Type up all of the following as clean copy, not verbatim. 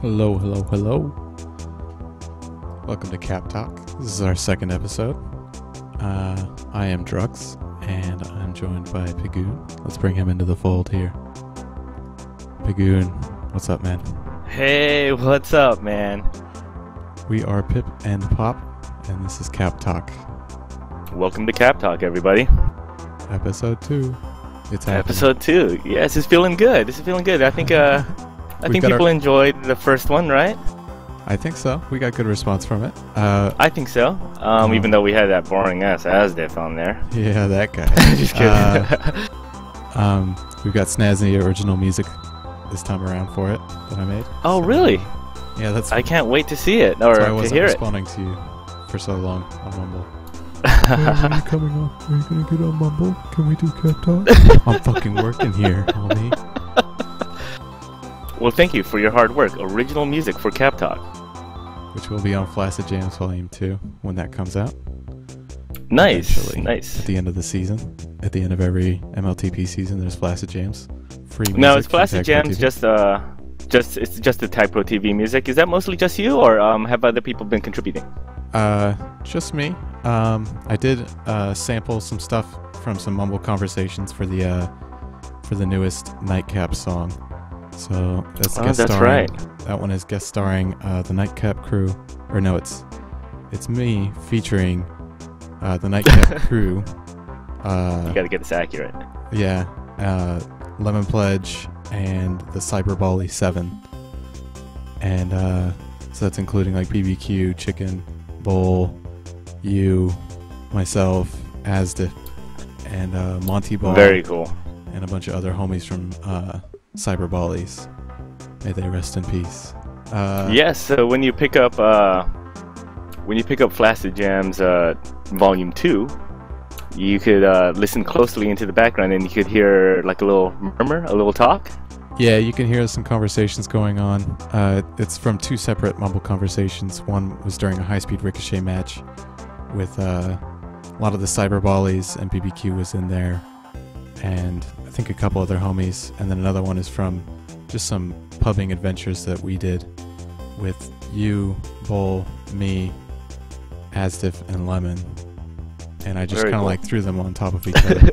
Hello, hello, hello. Welcome to Cap Talk. This is our second episode. I am drukQs, and I'm joined by Pigoon. Let's bring him into the fold here. Pigoon, what's up, man? Hey, what's up, man? We are Pip and Pop, and this is Cap Talk. Welcome to Cap Talk, everybody. Episode 2. It's happening. Episode 2. Yes, it's feeling good. I think people enjoyed the first one, right? I think so. We got good response from it. I think so. Even though we had that boring ass Asdiff on there. Yeah, that guy. Just kidding. We've got snazzy original music this time around for it that I made. Oh, really? Yeah, I can't wait to see it or that's why I to wasn't hear it. responding to you for so long on Mumble. When are you coming on? Are you gonna get on Mumble? Can we do Cap Talk? I'm fucking working here, homie. Well, thank you for your hard work. Original music for Cap Talk. Which will be on Flaccid Jams Volume 2 when that comes out. Nice, Eventually, nice. At the end of the season. At the end of every MLTP season, there's Flaccid Jams. Free music. No, it's Flaccid from Jams, TagPro it's just the TagPro TV music. Is that mostly just you, or have other people been contributing? Just me. I did sample some stuff from some Mumble conversations for the newest Nightcap song. So that's guest starring. Right. That one is guest starring the Nightcap crew. Or no, it's me featuring the Nightcap crew. You gotta get this accurate. Yeah. Lemon Pledge and the Cyberbally 7. And so that's including like BBQ, Chicken, Bull, you, myself, Asdiff, and Monty Ball. Very cool. And a bunch of other homies from Cyberballies. May they rest in peace. Yes, so when you pick up Flaccid Jams Volume 2, you could listen closely into the background and you could hear like a little murmur, a little talk. Yeah, you can hear some conversations going on. It's from two separate Mumble conversations. One was during a high-speed Ricochet match with a lot of the Cyberballies, and BBQ was in there, and I think a couple other homies. And then another one is from just some pubbing adventures that we did with you, Bull, me, Asdiff, and Lemon. And I just kind of like threw them on top of each other.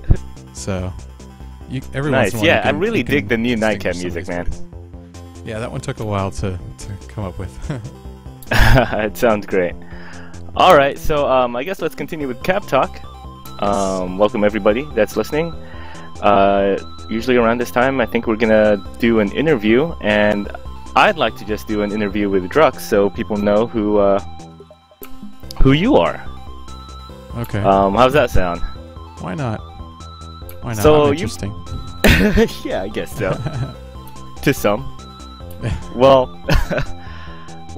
So, every once in a while yeah, I really dig the new Nightcap music, man. Yeah, that one took a while to come up with. It sounds great. Alright, so I guess let's continue with Cap Talk. Welcome everybody that's listening. Usually around this time, I think we're gonna do an interview, and I'd like to just do an interview with drukQs so people know who you are. Okay. How's that sound? Why not? Why not? So I'm interesting. Yeah, I guess so. To some. Well,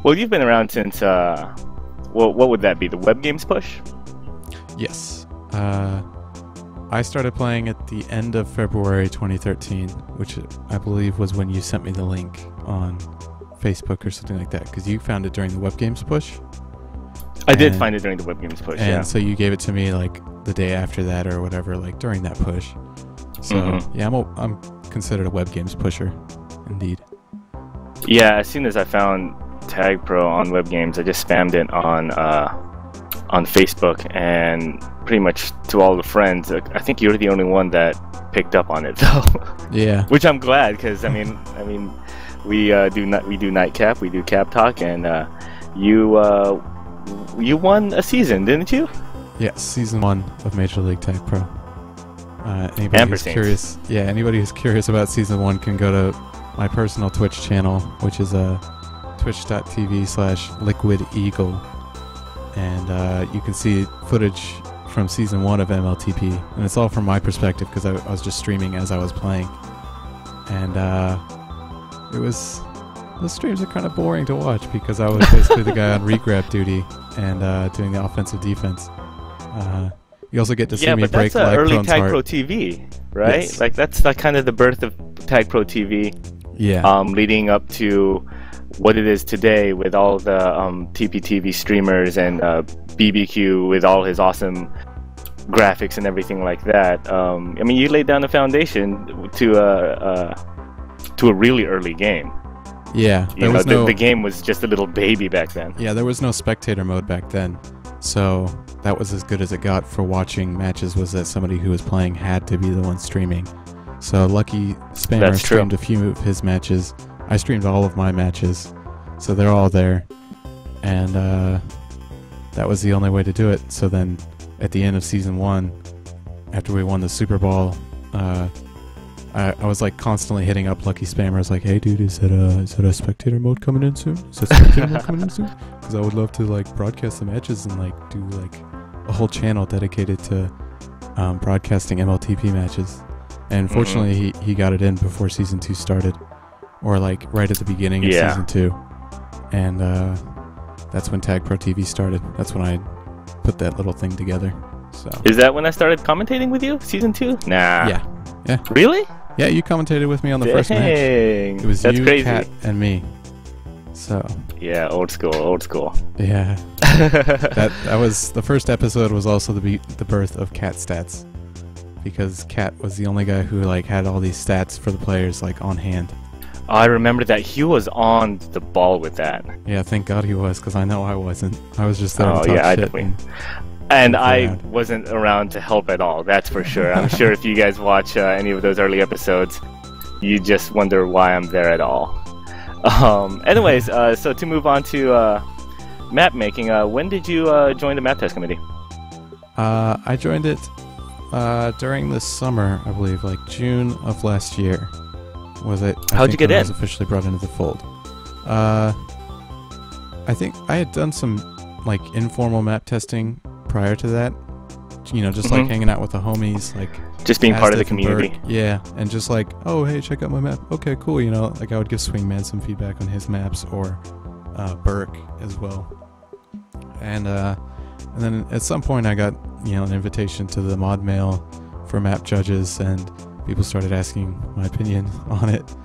you've been around since what would that be? The web games push? Yes. I started playing at the end of February 2013, which I believe was when you sent me the link on Facebook or something like that, because you found it during the web games push. I did find it during the web games push, and so you gave it to me like the day after that or whatever, like during that push. So yeah, I'm considered a web games pusher, indeed. Yeah, as soon as I found TagPro on web games, I just spammed it on Facebook, and pretty much to all the friends. I think you're the only one that picked up on it, though. Yeah. Which I'm glad, because I mean, we do Nightcap, we do Cap Talk, and you won a season, didn't you? Yes, season 1 of Major League TagPro. Anybody who's curious, anybody who's curious about season 1 can go to my personal Twitch channel, which is twitch.tv/liquideagle, and you can see footage from season 1 of MLTP, and it's all from my perspective because I was just streaming as I was playing, and the streams are kind of boring to watch because I was basically the guy on regrab duty and doing the offensive defense. You also get to see me break live early TagPro TV, right? Yes. Like that's kind of the birth of TagPro TV. Yeah. Leading up to what it is today with all the TPTV streamers and BBQ with all his awesome graphics and everything like that. I mean, you laid down the foundation to a really early game. Yeah, You know, the game was just a little baby back then. Yeah, there was no spectator mode back then, so that was as good as it got for watching matches. Was that somebody who was playing had to be the one streaming? So Lucky Spammer streamed a few of his matches. I streamed all of my matches, so they're all there, and that was the only way to do it. So then, at the end of season 1, after we won the Super Bowl, I was like constantly hitting up Lucky Spammer. I was like, "Hey, dude, is that a spectator mode coming in soon? Is that spectator mode coming in soon? Because I would love to like broadcast the matches and like do like a whole channel dedicated to broadcasting MLTP matches." And fortunately, he got it in before season 2 started, or like right at the beginning of season 2. And that's when TagPro TV started. That's when I put that little thing together. So is that when I started commentating with you? Season 2? Nah. Yeah. Really? Yeah, you commentated with me on the first match. It was you, crazy. Kat, and me. So. Yeah, old school. Yeah. that was the first episode. Was also the birth of Cat Stats, because Cat was the only guy who like had all these stats for the players like on hand. I remember that he was on the ball with that. Yeah, thank God he was, because I know I wasn't. I was just there to talk shit. Definitely. And I wasn't around to help at all, that's for sure. I'm sure if you guys watch any of those early episodes, you just wonder why I'm there at all. Anyways, so to move on to map making, when did you join the map test committee? I joined it during the summer, I believe, like June of last year. Was it? How'd you get in? I was officially brought into the fold. I think I had done some like informal map testing prior to that, you know, just like hanging out with the homies, like just being part of the community. Yeah, and just like, oh hey, check out my map. Okay, cool. You know, like I would give Swingman some feedback on his maps, or Burke as well. And then at some point I got, you know, an invitation to the mod mail for map judges, and people started asking my opinion on it,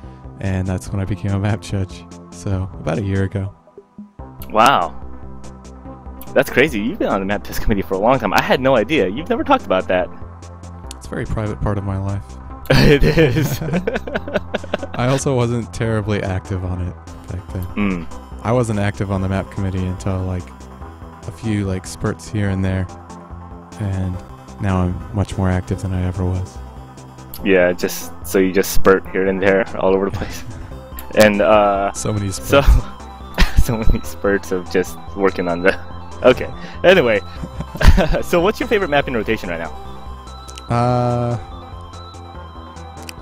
and that's when I became a map judge. So about a year ago. Wow. That's crazy. You've been on the map test committee for a long time. I had no idea. You've never talked about that. It's a very private part of my life. It is. I also wasn't terribly active on it back then. I wasn't active on the map committee until like a few like spurts here and there, and now I'm much more active than I ever was. Yeah, just so you just spurt here and there all over the place. And so many spurts. So many spurts of just working on the... Okay, anyway. So what's your favorite map in rotation right now?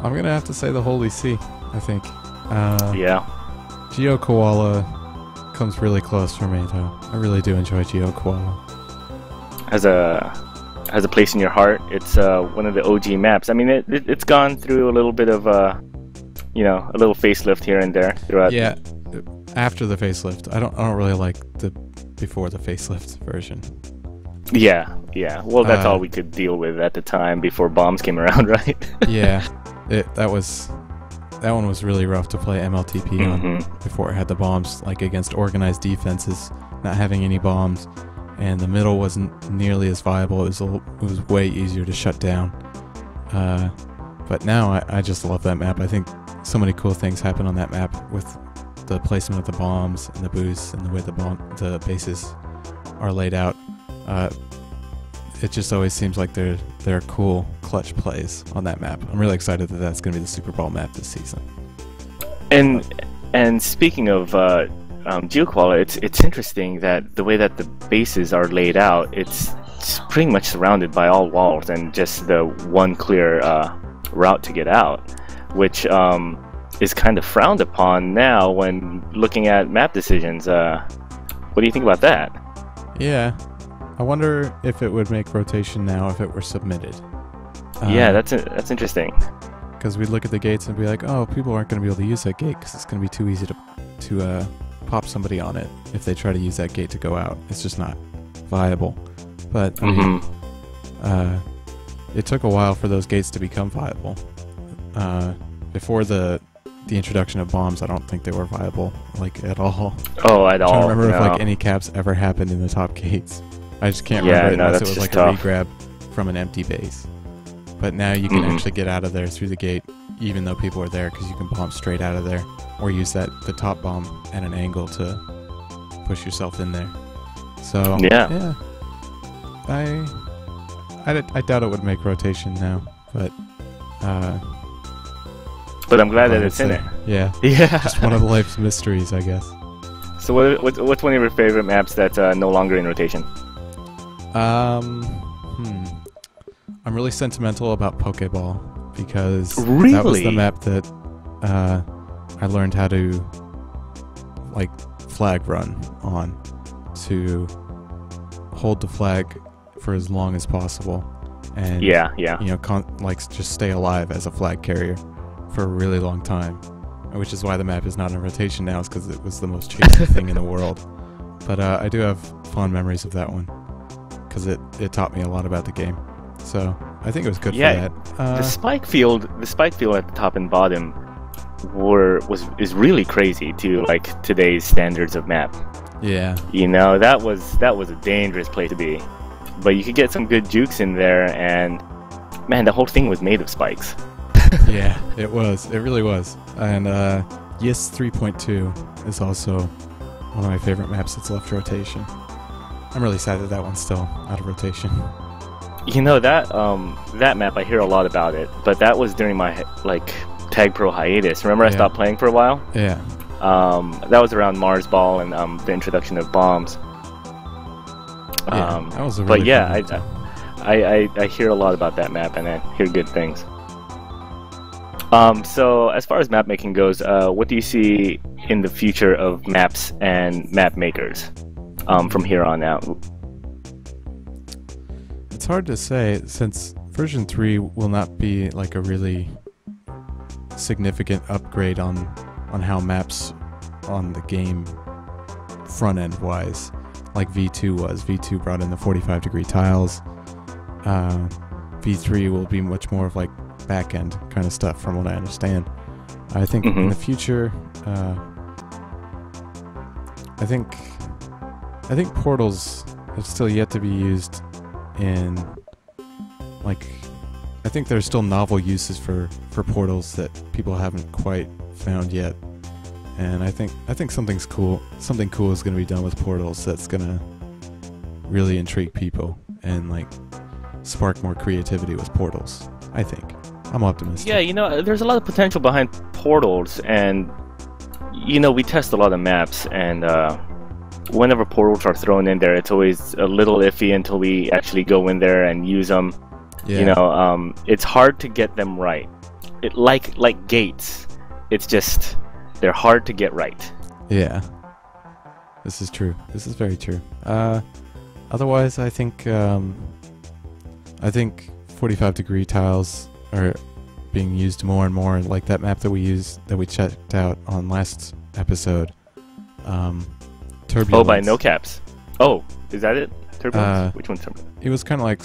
I'm gonna have to say the Holy See, I think. Yeah. Geo Koala comes really close for me, though. I really do enjoy Geo Koala. Has a place in your heart. It's one of the OG maps. I mean, it's gone through a little bit of you know, a little facelift here and there throughout. Yeah, after the facelift. I don't really like the before the facelift version. Yeah. Well, that's all we could deal with at the time before bombs came around, right? Yeah, that one was really rough to play MLTP on before it had the bombs, like against organized defenses, not having any bombs, and the middle wasn't nearly as viable. It was way easier to shut down. But now I just love that map. I think so many cool things happen on that map with the placement of the bombs and the boosts and the way the bases are laid out. It just always seems like they're cool clutch plays on that map. I'm really excited that that's going to be the Super Bowl map this season. And speaking of GeoKoala, it's interesting that the way that the bases are laid out, it's pretty much surrounded by all walls and just the one clear route to get out, which is kind of frowned upon now when looking at map decisions. What do you think about that? Yeah, I wonder if it would make rotation now if it were submitted. Yeah, that's interesting. Because we'd look at the gates and be like, oh, people aren't going to be able to use that gate because it's going to be too easy to pop somebody on it if they try to use that gate to go out. It's just not viable. But I mean, it took a while for those gates to become viable. Before the introduction of bombs, I don't think they were viable, like, at all. Oh, at all. I don't remember if like any caps ever happened in the top gates. I just can't remember unless it was like tough. a regrab from an empty base. But now you can actually get out of there through the gate even though people are there, because you can bomb straight out of there, or use the top bomb at an angle to push yourself in there. So yeah, I doubt it would make rotation now, but I'm glad that it's in it. Yeah, just one of life's mysteries, I guess. So what's one of your favorite maps that's no longer in rotation? I'm really sentimental about Pokeball, because really? That was the map that I learned how to like flag run on, to hold the flag for as long as possible, and you know, just stay alive as a flag carrier for a really long time, which is why the map is not in rotation now, is because it was the most chasing thing in the world. But I do have fond memories of that one, because it taught me a lot about the game. So I think it was good for that. The spike field at the top and bottom is really crazy to like today's standards of map. Yeah. You know, that was a dangerous place to be. But you could get some good jukes in there, and man, the whole thing was made of spikes. Yeah, it was. It really was. And Yes 3.2 is also one of my favorite maps that's left rotation. I'm really sad that one's still out of rotation. You know, that map, I hear a lot about it, but that was during my TagPro hiatus. Remember, I stopped playing for a while? Yeah. That was around Mars Ball and the introduction of bombs. That was a really fun map. I hear a lot about that map, and I hear good things. So as far as map making goes, what do you see in the future of maps and map makers from here on out? It's hard to say, since version 3 will not be like a really significant upgrade on how maps on the game front end wise, like V2 was. V2 brought in the 45-degree tiles. V3 will be much more of like back end kind of stuff, from what I understand. I think in the future, I think portals have still yet to be used in, like, I think there's still novel uses for portals that people haven't quite found yet. And I think something cool is going to be done with portals that's going to really intrigue people and like spark more creativity with portals. I think. I'm optimistic. Yeah, you know, there's a lot of potential behind portals, and you know, we test a lot of maps, and whenever portals are thrown in there, it's always a little iffy until we actually go in there and use them. Yeah. You know, it's hard to get them right. Like gates, it's just they're hard to get right. Yeah, this is true. This is very true. Otherwise, I think 45-degree tiles are being used more and more, like that map that we checked out on last episode. Turbulence. Oh, by no caps. Oh, is that it? Turbulence? Which one's Turbulence? It was kind of like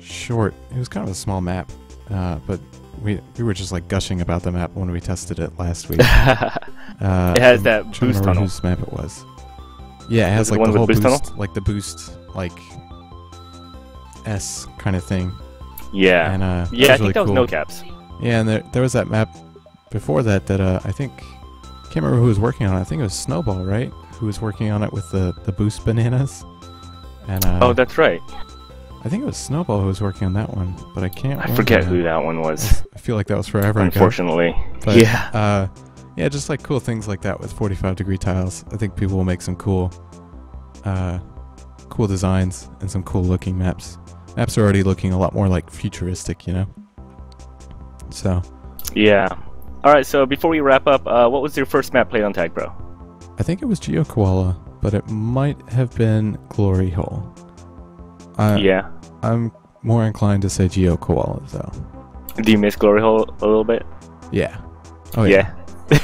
short. It was kind of a small map, but we were just like gushing about the map when we tested it last week. It has that boost tunnel. Whose map it was? Yeah, it has like the whole boost, like the boost, like S kind of thing. Yeah, and yeah, I really think that was cool. no caps. Yeah, and there was that map before that I think, can't remember who was working on it. I think it was Snowball, right? Who was working on it with the boost bananas. And oh, that's right. I think it was Snowball who was working on that one, but I can't. I forget who that one was. I feel like that was forever unfortunately. ago. But, yeah. Yeah, just like cool things like that with 45-degree tiles. I think people will make some cool designs and some cool looking maps. Maps are already looking a lot more like futuristic, you know? So. Yeah. Alright, so before we wrap up, what was your first map played on TagPro? I think it was Geo Koala, but it might have been Glory Hole. Yeah. I'm more inclined to say Geo Koala, though. Do you miss Glory Hole a little bit? Yeah. Oh, yeah.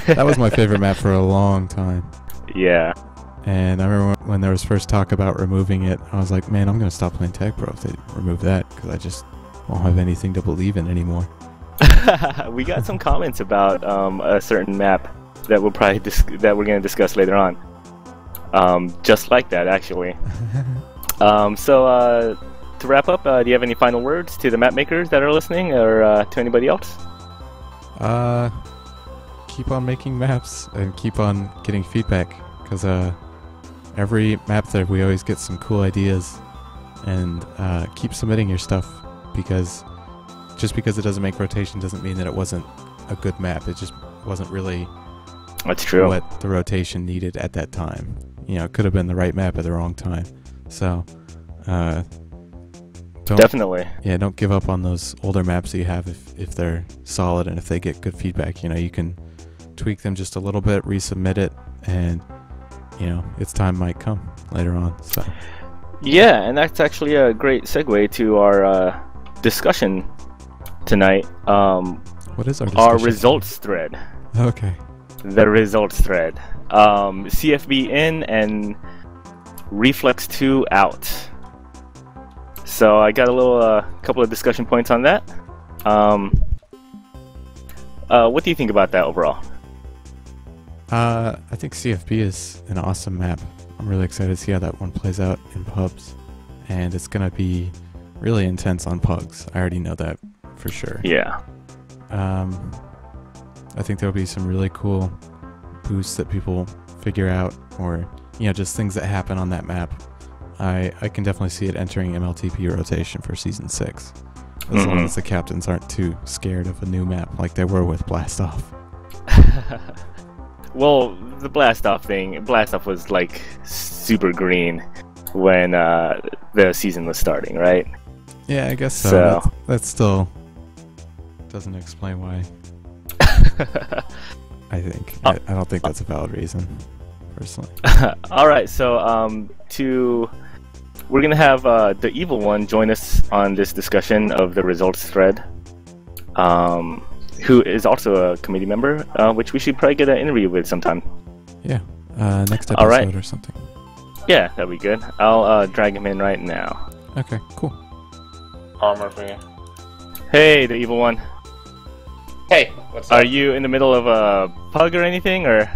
That was my favorite map for a long time. Yeah. And I remember when there was first talk about removing it, I was like, man, I'm going to stop playing TagPro if they remove that, because I just won't have anything to believe in anymore. We got some comments about a certain map that we'll probably that we're going to discuss later on. Just like that, actually. So to wrap up, do you have any final words to the map makers that are listening, or to anybody else? Keep on making maps and keep on getting feedback, because every map there we always get some cool ideas, and keep submitting your stuff, because just because it doesn't make rotation doesn't mean that it wasn't a good map. It just wasn't really That's true. what the rotation needed at that time. It could have been the right map at the wrong time. So Definitely. don't give up on those older maps that you have if they're solid and if they get good feedback. You can tweak them just a little bit, resubmit it, and its time might come later on. So Yeah, and that's actually a great segue to our discussion tonight. what is our discussion? Our results thread. Okay. The results thread. CFB in and Reflex 2 out. So I got a little couple of discussion points on that. What do you think about that overall? I think CFB is an awesome map. I'm really excited to see how that one plays out in pubs, and it's gonna be really intense on pugs. I already know that for sure. Yeah. I think there'll be some really cool boosts that people figure out, or just things that happen on that map. I can definitely see it entering MLTP rotation for season 6, as long as the captains aren't too scared of a new map like they were with Blast Off. Well, the Blast Off was like super green when the season was starting, right? Yeah, I guess so. That still doesn't explain why. I think. I don't think that's a valid reason, personally. All right, so we're gonna have the Evil One join us on this discussion of the results thread, who is also a committee member, which we should probably get an interview with sometime. Yeah, next episode All right. or something. Yeah, that'd be good. I'll drag him in right now. Okay, cool. Armor for you. Hey, the Evil One. Hey, what's Are up? you in the middle of a pug or anything, or?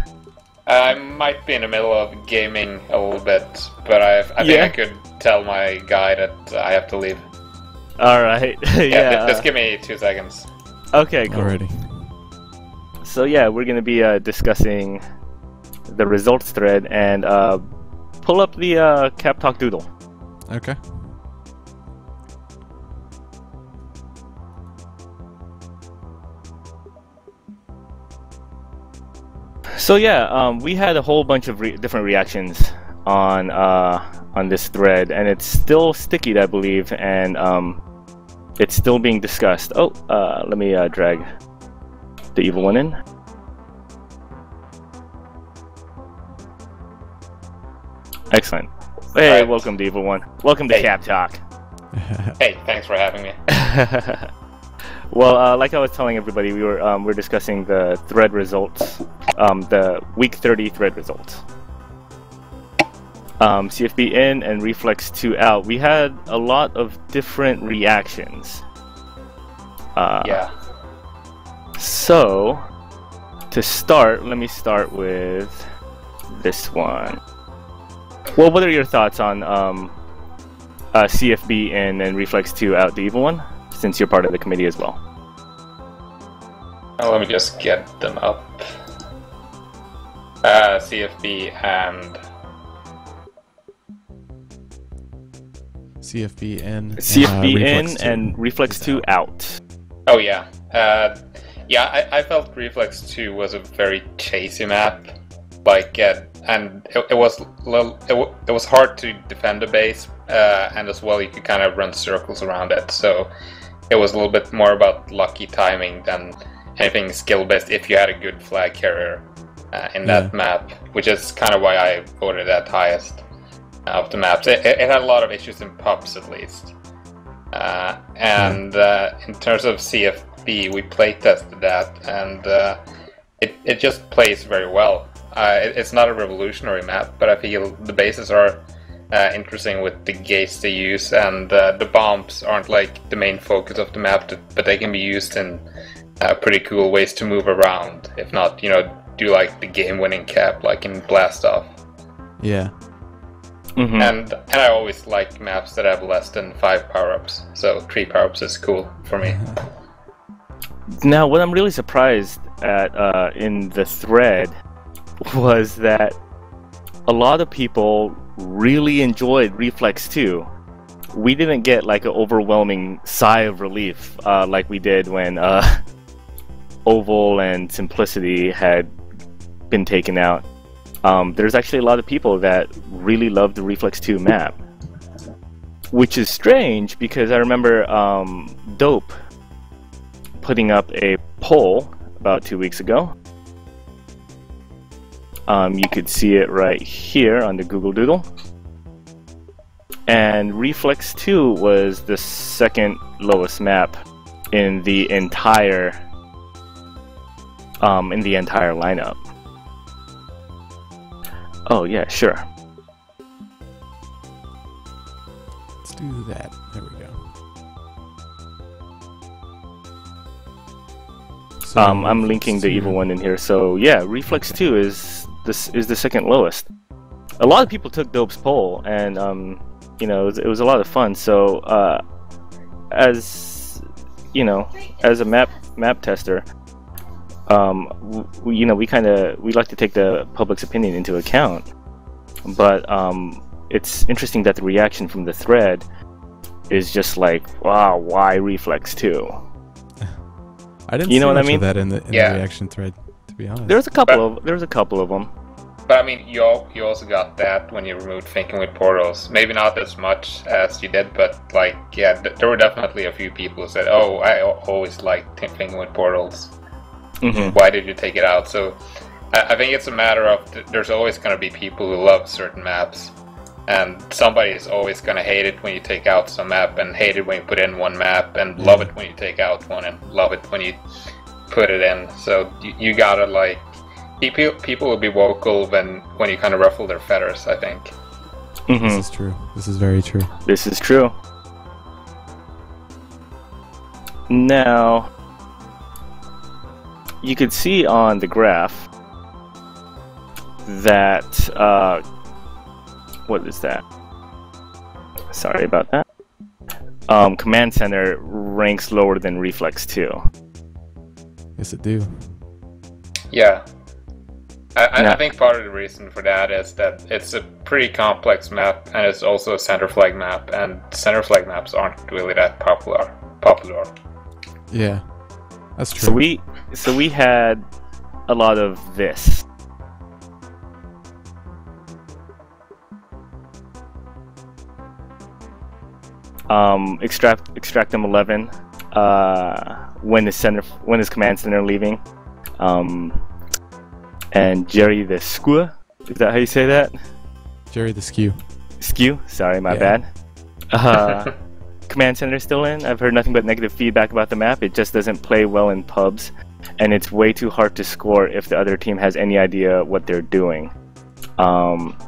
I might be in the middle of gaming a little bit, but I think I could tell my guy that I have to leave. All right. Yeah. Just give me 2 seconds. Okay, cool. Alrighty. So yeah, we're gonna be discussing the results thread, and pull up the Cap Talk Doodle. Okay. So yeah, we had a whole bunch of different reactions on this thread, and it's still sticky, I believe, and it's still being discussed. Oh, let me drag the Evil One in. Excellent. Hey, Right. welcome to Evil One. Welcome to Hey. Cap Talk. Hey, thanks for having me. Well, like I was telling everybody, we're discussing the thread results, the week 30 thread results. CFB in and Reflex 2 out. We had a lot of different reactions. Yeah. So, to start, let me start with this one. Well, what are your thoughts on CFB in and Reflex 2 out, the Evil One, since you're part of the committee as well? Let me just get them up. CFB and... CFB in. CFB Reflex in 2 and Reflex is 2 out. Oh yeah. I felt Reflex 2 was a very chasey map. And it was hard to defend the base, and as well you could kind of run circles around it. So it was a little bit more about lucky timing than anything skill based. If you had a good flag carrier in that map, which is kind of why I voted at highest of the maps. It had a lot of issues in pubs at least. In terms of CFB, we play tested that, and it just plays very well. It's not a revolutionary map, but I feel the bases are interesting with the gates they use, and the bombs aren't like the main focus of the map, but they can be used in pretty cool ways to move around. If not, do like the game-winning cap, like in Blast Off. Yeah. Mm-hmm. And I always like maps that have less than 5 power-ups, so 3 power-ups is cool for me. Now, what I'm really surprised at in the thread was that a lot of people really enjoyed Reflex 2. We didn't get like an overwhelming sigh of relief like we did when Oval and Simplicity had been taken out. There's actually a lot of people that really loved the Reflex 2 map, which is strange because I remember Dope putting up a poll about 2 weeks ago. You could see it right here on the Google Doodle. And Reflex 2 was the second lowest map in the entire lineup. Oh yeah, sure. Let's do that. There we go. So I'm linking the evil one in here. So yeah, Reflex 2 is the second lowest. A lot of people took Dope's poll, and you know, it was a lot of fun. So as you know, as a map tester, we like to take the public's opinion into account. But it's interesting that the reaction from the thread is just like, wow, why Reflex 2? I didn't You know see what I much mean? of that in the reaction thread, to be honest. There was a couple of them. But I mean, you also got that when you removed Thinking with Portals. Maybe not as much as you did, but like, yeah, there were definitely a few people who said, "Oh, I always liked Thinking with Portals. Why did you take it out?" So I think it's a matter of there's always going to be people who love certain maps, and somebody is always going to hate it when you take out some map, and hate it when you put in one map, and love it when you take out one, and love it when you put it in. So you gotta like. People will be vocal when you kind of ruffle their feathers, I think. This is true. This is very true. This is true. Now, you could see on the graph that what is that? Sorry about that. Command Center ranks lower than Reflex 2. Yes, it do. Yeah. I think part of the reason for that is that it's a pretty complex map, and it's also a center flag map, and center flag maps aren't really that popular. Yeah, that's true. So we had a lot of this. Extractum 11. When is Command Center leaving? And Jerry the Skew, is that how you say that? Jerry the Skew. Skew? Sorry, my bad. Command Center still in. I've heard nothing but negative feedback about the map. It just doesn't play well in pubs, and it's way too hard to score if the other team has any idea what they're doing.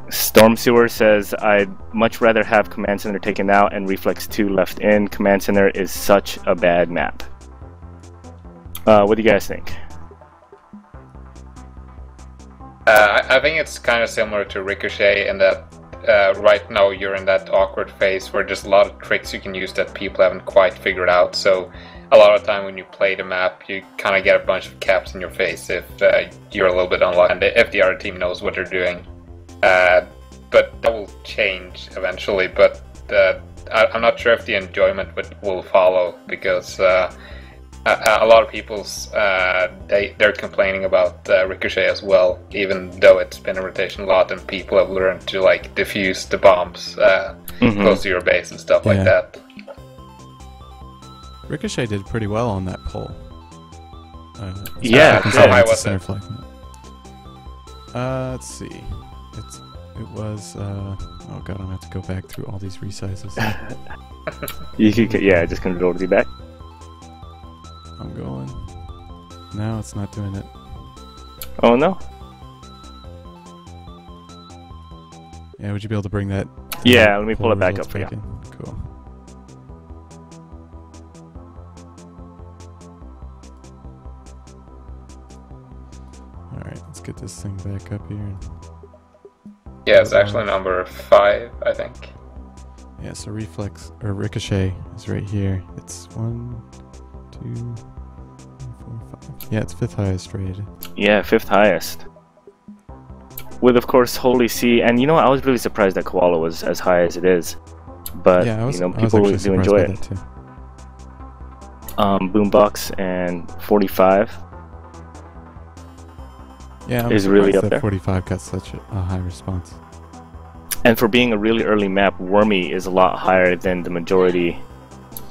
Storm Sewer says, I'd much rather have Command Center taken out and Reflex 2 left in. Command Center is such a bad map. What do you guys think? I think it's kind of similar to Ricochet in that right now you're in that awkward phase where there's a lot of tricks you can use that people haven't quite figured out. So a lot of the time when you play the map, you kind of get a bunch of caps in your face if you're a little bit unlucky and if the other team knows what they're doing. But that will change eventually. But I'm not sure if the enjoyment will follow, because a lot of people's they're complaining about Ricochet as well, even though it's been in rotation a lot and people have learned to like defuse the bombs close to your base and stuff like that. Ricochet did pretty well on that poll. Yeah, how high was it? Let's see. It was oh god, I'm gonna have to go back through all these resizes. Just control the back. I'm going. No, it's not doing it. Oh no. Yeah, would you be able to bring that? Yeah, let me pull it back up for you. Cool. Alright, let's get this thing back up here. Yeah, it's actually number 5, I think. Yeah, so Ricochet is right here. It's 1, 2, Yeah, it's 5th highest rated. Yeah, 5th highest. With, of course, Holy See, and you know what? I was really surprised that Koala was as high as it is. But, Yeah, people do enjoy it. That too. Boombox and 45. Yeah, is really up that there. 45 got such a high response. And for being a really early map, Wormy is a lot higher than the majority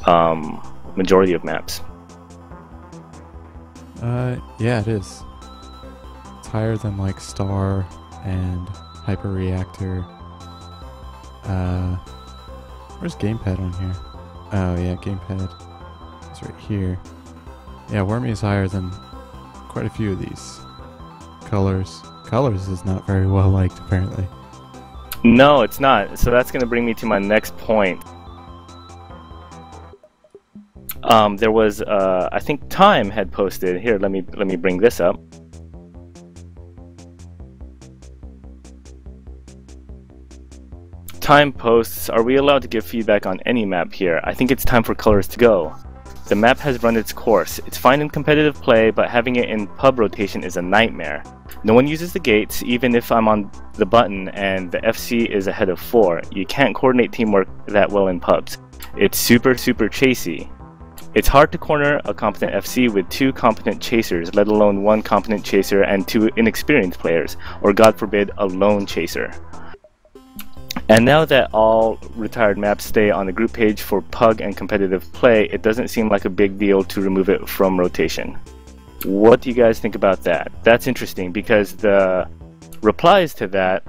of maps. Yeah, it is. It's higher than like Star and Hyper Reactor. Where's Gamepad on here? Oh yeah, Gamepad. It's right here. Yeah, Wormy is higher than quite a few of these. Colors is not very well liked apparently. No, it's not. So that's going to bring me to my next point. There was, I think Time had posted here. Let me bring this up. Time posts, are we allowed to give feedback on any map here? I think it's time for colors to go. The map has run its course. It's fine in competitive play, but having it in pub rotation is a nightmare. No one uses the gates, even if I'm on the button and the FC is ahead of 4. You can't coordinate teamwork that well in pubs. It's super chasey. It's hard to corner a competent FC with 2 competent chasers, let alone 1 competent chaser and 2 inexperienced players, or God forbid, a lone chaser. And now that all retired maps stay on the group page for pug and competitive play, it doesn't seem like a big deal to remove it from rotation. What do you guys think about that? That's interesting because the replies to that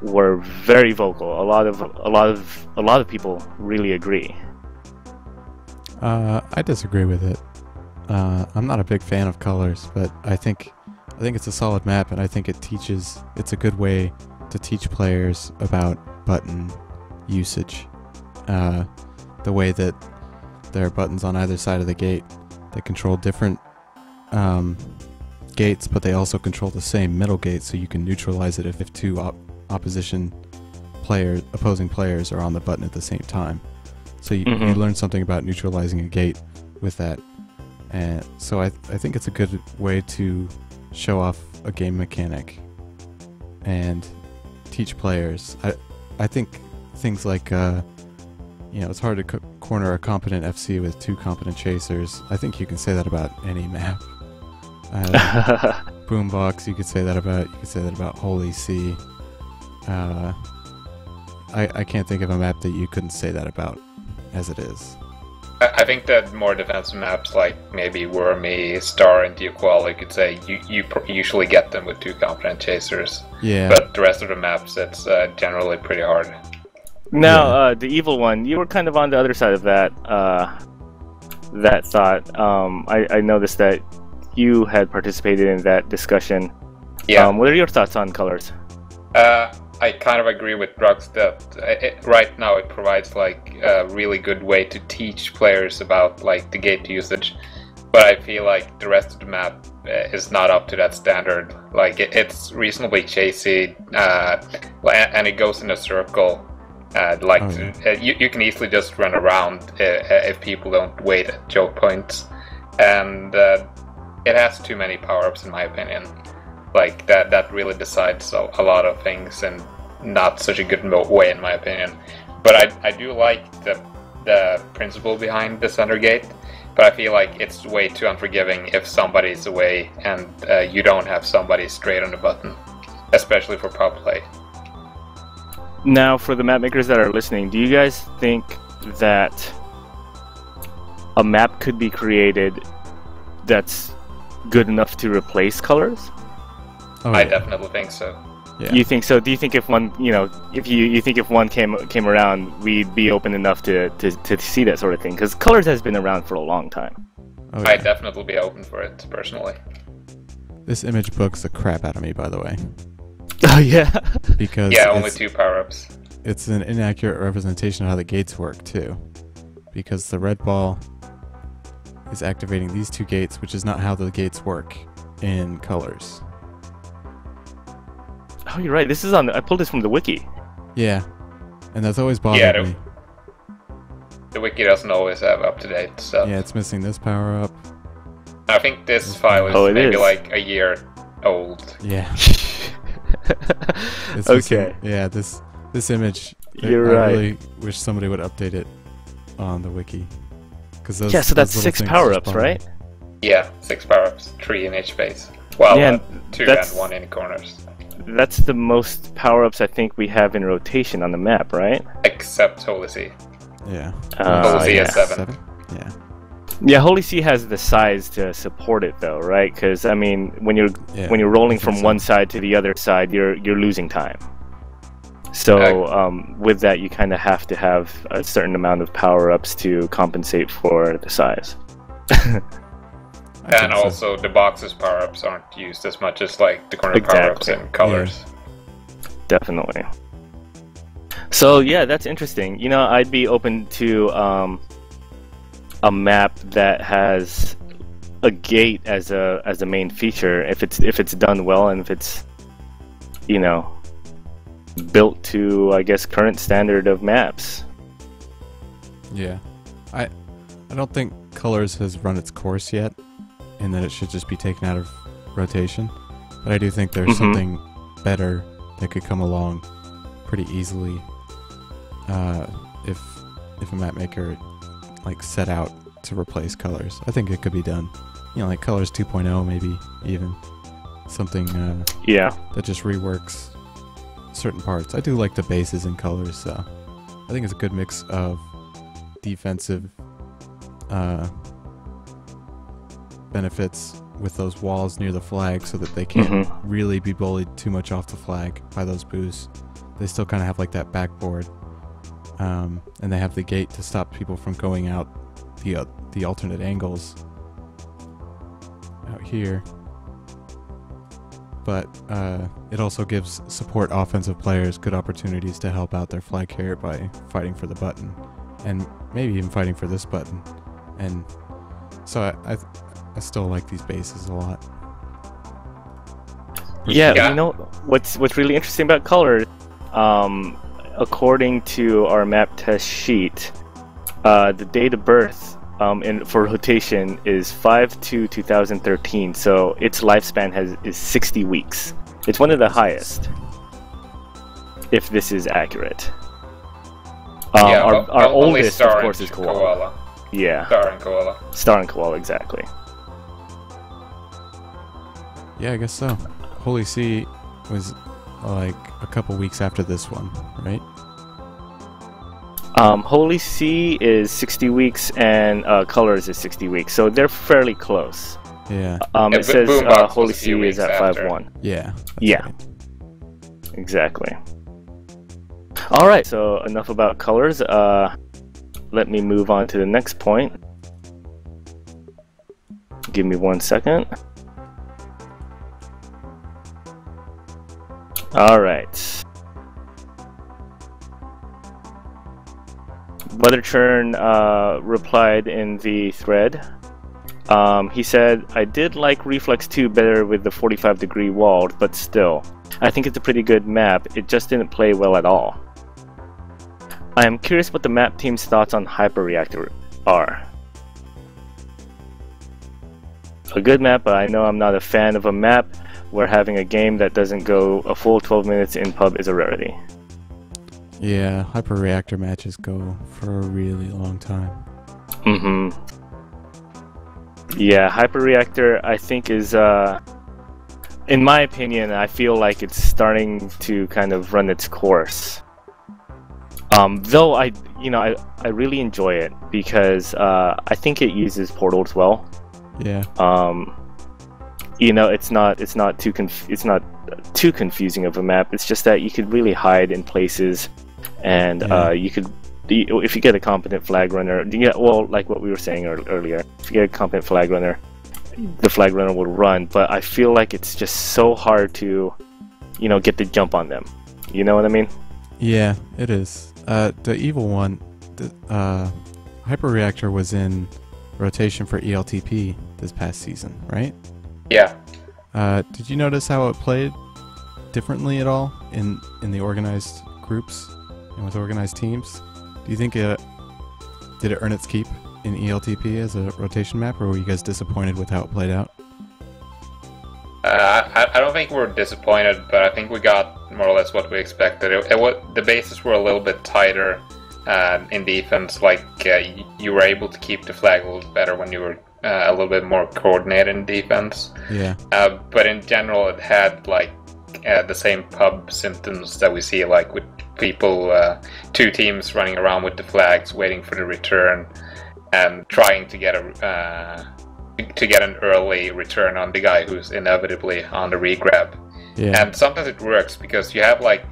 were very vocal. A lot of people really agree. I disagree with it. I'm not a big fan of colors, but I think it's a solid map, and I think it's a good way to teach players about button usage. The way that there are buttons on either side of the gate that control different gates, but they also control the same middle gate, so you can neutralize it if 2 opposing players are on the button at the same time. So you learn something about neutralizing a gate with that. And so I think it's a good way to show off a game mechanic and teach players. I think things like it's hard to corner a competent FC with 2 competent chasers. I think you can say that about any map. Boombox, you could say that about Holy See. I can't think of a map that you couldn't say that about as it is. I think that more defensive maps like maybe Wormy, Star, and Diaqual, you could say you usually get them with 2 competent chasers. Yeah. But the rest of the maps, it's generally pretty hard. Now, the evil one, you were kind of on the other side of that thought. I noticed that you had participated in that discussion. Yeah. What are your thoughts on colors? I kind of agree with Drux that right now it provides like a really good way to teach players about like the gate usage, but I feel like the rest of the map is not up to that standard. Like it's reasonably chasey, and it goes in a circle. You can easily just run around if people don't wait at choke points, and it has too many power-ups in my opinion. Like that really decides a lot of things, and not such a good way in my opinion. But I do like the principle behind the center gate, but I feel like it's way too unforgiving if somebody's away and you don't have somebody straight on the button, especially for pub play. Now, for the map makers that are listening, do you guys think that a map could be created that's good enough to replace colors? Oh, I yeah. definitely think so. Yeah. You think so? Do you think if one, if you think if one came around, we'd be open enough to see that sort of thing? Because colors has been around for a long time. Oh, yeah. I'd definitely be open for it personally. This image bugs the crap out of me, by the way, Oh yeah. because Yeah, only 2 power-ups. it's an inaccurate representation of how the gates work too, because the red ball is activating these 2 gates, which is not how the gates work in colors. Oh, you're right. This is I pulled this from the wiki. Yeah, and that's always bothered me. The wiki doesn't always have up-to-date stuff. Yeah, it's missing this power up. I think this file is maybe like a year old. Yeah. Okay. Yeah, this image. You're I right. really wish somebody would update it on the wiki. Those, yeah, so that's those little 6 things power-ups, just right? Yeah, 6 power-ups, 3 in each base. Well, Yeah, 2 that's- and 1 in the corners. That's the most power-ups I think we have in rotation on the map, right? Except Holy See. Yeah. Holy See yeah. is 7. Yeah. Yeah, Holy See has the size to support it, though, right? Because I mean, when you're rolling from one side to the other side, you're losing time. So with that, you kind of have to have a certain amount of power-ups to compensate for the size. And also, the box's power-ups aren't used as much as like the corner power-ups and colors. Yeah. Definitely. So yeah, that's interesting. You know, I'd be open to a map that has a gate as a main feature if it's done well and if it's, you know, built to, I guess, current standard of maps. Yeah. I don't think Colors has run its course yet, and that it should just be taken out of rotation. But I do think there's something better that could come along pretty easily if a map maker like set out to replace Colors. I think it could be done. You know, like Colors 2.0 maybe even. Something that just reworks certain parts. I do like the bases in Colors, so I think it's a good mix of defensive benefits with those walls near the flag so that they can't really be bullied too much off the flag by those boosts. They still kind of have like that backboard, and they have the gate to stop people from going out the alternate angles out here. But it also gives support offensive players good opportunities to help out their flag carrier by fighting for the button, and maybe even fighting for this button. And so I still like these bases a lot. Yeah, you know what's really interesting about Colors, according to our map test sheet, the date of birth for rotation is 5/2/2013, so its lifespan is 60 weeks. It's one of the highest, if this is accurate. Our oldest, of course, is Koala. Yeah. Star and Koala. Star and Koala, exactly. Yeah, I guess so. Holy See was like a couple weeks after this one, right? Holy See is 60 weeks and Colors is 60 weeks, so they're fairly close. Yeah. It says Holy See is at 5/1. Yeah. Yeah. Right. Exactly. All right, so enough about Colors. Let me move on to the next point. Give me 1 second. All right. Weatherchurn replied in the thread. He said, I did like Reflex 2 better with the 45-degree wall, but still, I think it's a pretty good map. It just didn't play well at all. I am curious what the map team's thoughts on Hyperreactor are. A good map, but I know I'm not a fan of a map where having a game that doesn't go a full 12 minutes in pub is a rarity. Yeah, Hyperreactor matches go for a really long time. Yeah, Hyperreactor I think is, in my opinion, I feel like it's starting to kind of run its course. Though I really enjoy it because I think it uses portals well. Yeah. You know, it's not too confusing of a map. It's just that you could really hide in places, and you could, if you get a competent flag runner, well, like what we were saying earlier, if you get a competent flag runner, the flag runner will run. But I feel like it's just so hard to, you know, get the jump on them. You know what I mean? Yeah, it is. The evil one, Hyperreactor was in rotation for ELTP this past season, right? Yeah. Did you notice how it played differently at all in the organized groups and with organized teams? Do you think did it earn its keep in ELTP as a rotation map, or were you guys disappointed with how it played out? I don't think we're disappointed, but I think we got more or less what we expected. The bases were a little bit tighter in defense. Like you were able to keep the flag a little better when you were a little bit more coordinated in defense. Yeah. But in general, it had like the same pub symptoms that we see, like with people, two teams running around with the flags, waiting for the return, and trying to get an early return on the guy who's inevitably on the regrab. Yeah. And sometimes it works because you have like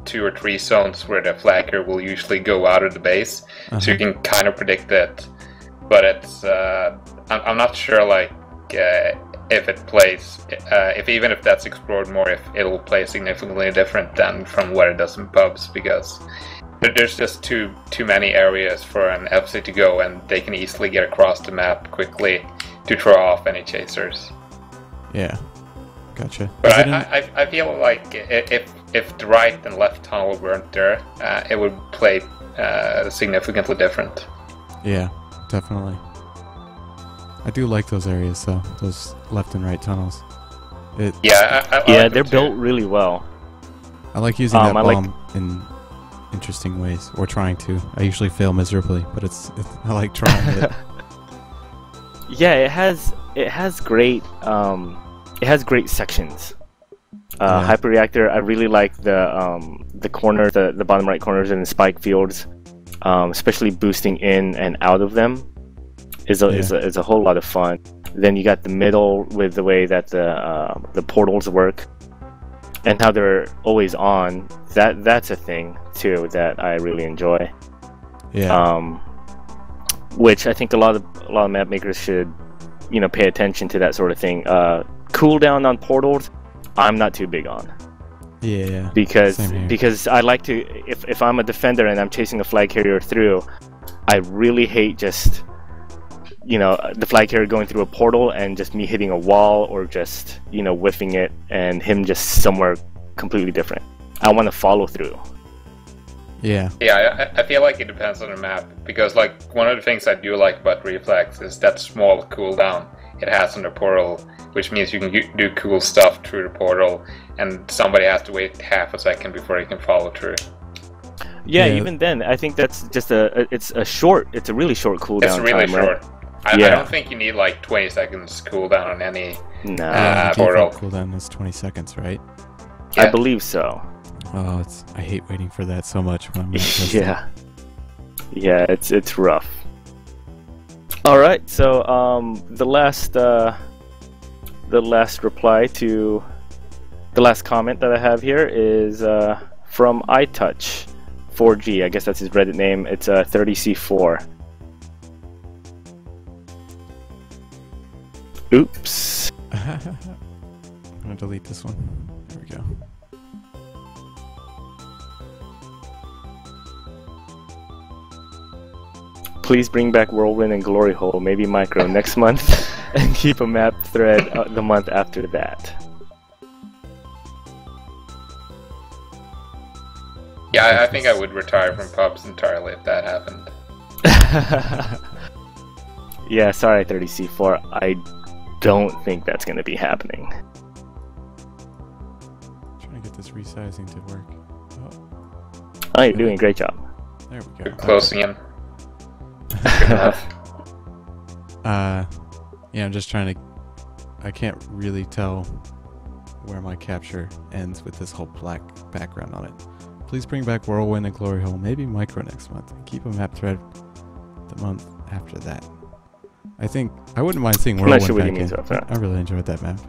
2 or 3 zones where the flagger will usually go out of the base, so you can kind of predict it. But it's I'm not sure like if it plays, even if that's explored more, if it'll play significantly different than from what it does in pubs, because there's just too many areas for an FC to go, and they can easily get across the map quickly to throw off any chasers. Yeah, gotcha. But I feel like if the right and left tunnel weren't there, it would play significantly different. Yeah, definitely. I do like those areas, though. Those left and right tunnels. I like they're built really well. I like using that bomb in interesting ways, or trying to. I usually fail miserably, but I like trying it. Yeah, it has great sections. Hyperreactor, I really like the corner, the bottom right corners and the spike fields, especially boosting in and out of them is a whole lot of fun. Then you got the middle with the way that the portals work and how they're always on. That's a thing too that I really enjoy. Yeah. Which I think a lot of map makers should, pay attention to that sort of thing. Cooldown on portals, I'm not too big on. Yeah. Because I like to, if I'm a defender and I'm chasing a flag carrier through, I really hate just the flag carrier going through a portal and just me hitting a wall, or just whiffing it and him just somewhere completely different. I want to follow through. Yeah. Yeah, I feel like it depends on the map, because like one of the things I do like about Reflex is that small cooldown it has on the portal, which means you can do cool stuff through the portal, and somebody has to wait half a second before you can follow through. Yeah, even then, I think that's just it's a really short cooldown. It's really time, short. Right? I don't think you need like 20 seconds cooldown on any portal. Cooldown is 20 seconds, right? Yeah. I believe so. Oh, I hate waiting for that so much when I'm Yeah, it's rough. All right, so the last reply to the last comment that I have here is from iTouch4G. I guess that's his Reddit name. It's 30C4. Oops. I'm gonna delete this one. There we go. Please bring back Whirlwind and Glory Hole, maybe Micro next month, and keep a map thread the month after that. Yeah, I think I would retire from pubs entirely if that happened. Yeah, sorry 30C4, I don't think that's going to be happening. Trying to get this resizing to work. Oh, you're doing a great job. There we go. You're closing in. Good enough. Yeah, I'm just trying to. I can't really tell where my capture ends with this whole black background on it. Please bring back Whirlwind and Glory Hole, maybe Micro next month, and keep a map thread the month after that. I think I wouldn't mind seeing Whirlwind back in. I really enjoyed that map.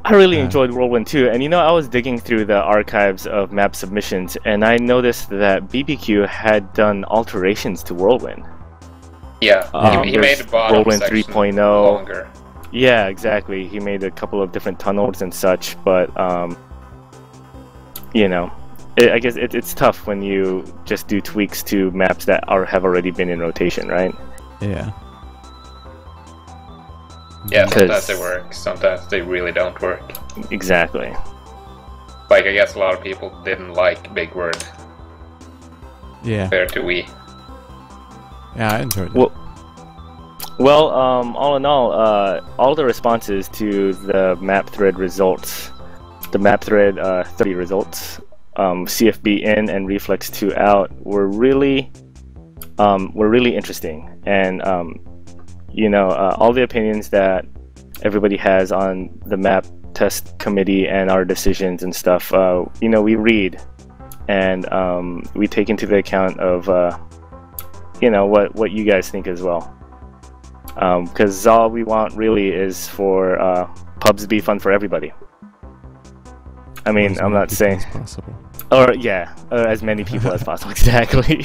I really enjoyed Whirlwind too, and I was digging through the archives of map submissions, and I noticed that BBQ had done alterations to Whirlwind. Yeah, he made the bottom Whirlwind section 3.0 longer. Yeah, exactly. He made a couple of different tunnels and such, but I guess it's tough when you just do tweaks to maps that have already been in rotation, right? Yeah. Yeah, sometimes they work, sometimes they really don't work. Exactly. Like, I guess a lot of people didn't like Big Word. Yeah. Compared to Wii. Yeah, I enjoyed it. Well, all in all the responses to the map thread results, the map thread 30 results, CFB in and Reflex 2 out were really interesting, and all the opinions that everybody has on the map test committee and our decisions and stuff, we read and we take into the account of what you guys think as well, because all we want really is for pubs to be fun for everybody. I mean, I'm not saying or as many people as possible. Exactly.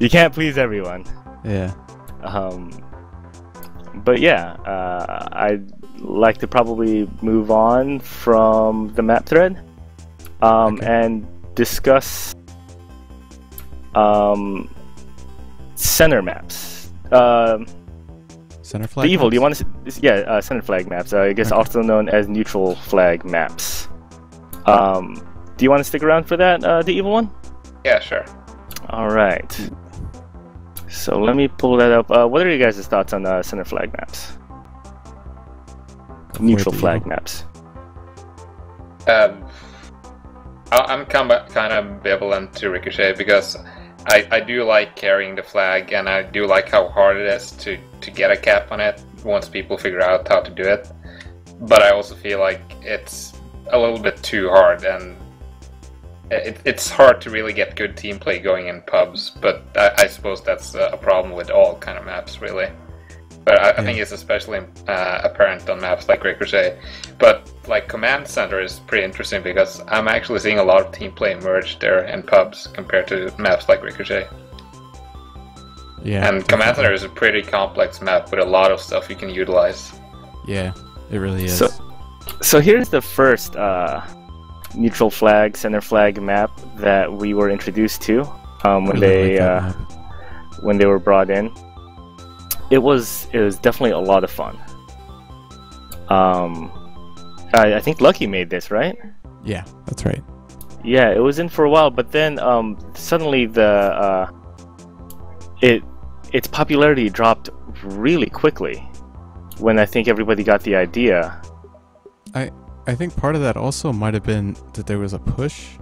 You can't please everyone. Yeah. But yeah, I'd like to probably move on from the map thread and discuss center maps. Center flag. The evil. maps? Do you want to? Center flag maps. I guess also known as neutral flag maps. Do you want to stick around for that, the evil one? Yeah, sure. All right. So let me pull that up. What are you guys' thoughts on center flag maps? Neutral flag maps. I'm kind of ambivalent to Ricochet because I do like carrying the flag, and I do like how hard it is to get a cap on it once people figure out how to do it. But I also feel like it's a little bit too hard, and it's hard to really get good team play going in pubs. But I suppose that's a problem with all kind of maps, really. But I think it's especially apparent on maps like Ricochet. But like Command Center is pretty interesting because I'm actually seeing a lot of team play emerge there in pubs compared to maps like Ricochet. Yeah. And Command Center is a pretty complex map with a lot of stuff you can utilize. Yeah, it really is. So here's the first neutral flag, center flag map that we were introduced to when they were brought in. It was definitely a lot of fun. I think Lucky made this, right? Yeah, that's right. Yeah, it was in for a while, but then suddenly its popularity dropped really quickly when I think everybody got the idea. I think part of that also might have been that there was a push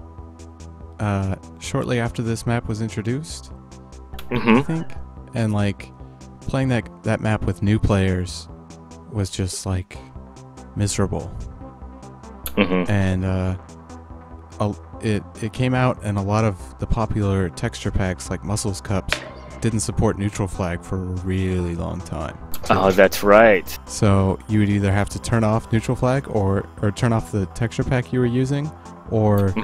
shortly after this map was introduced. I think, and like playing that map with new players was just like miserable. And it came out, and a lot of the popular texture packs like Muscles Cups didn't support neutral flag for a really long time. Oh, that's right. So you would either have to turn off neutral flag or turn off the texture pack you were using, or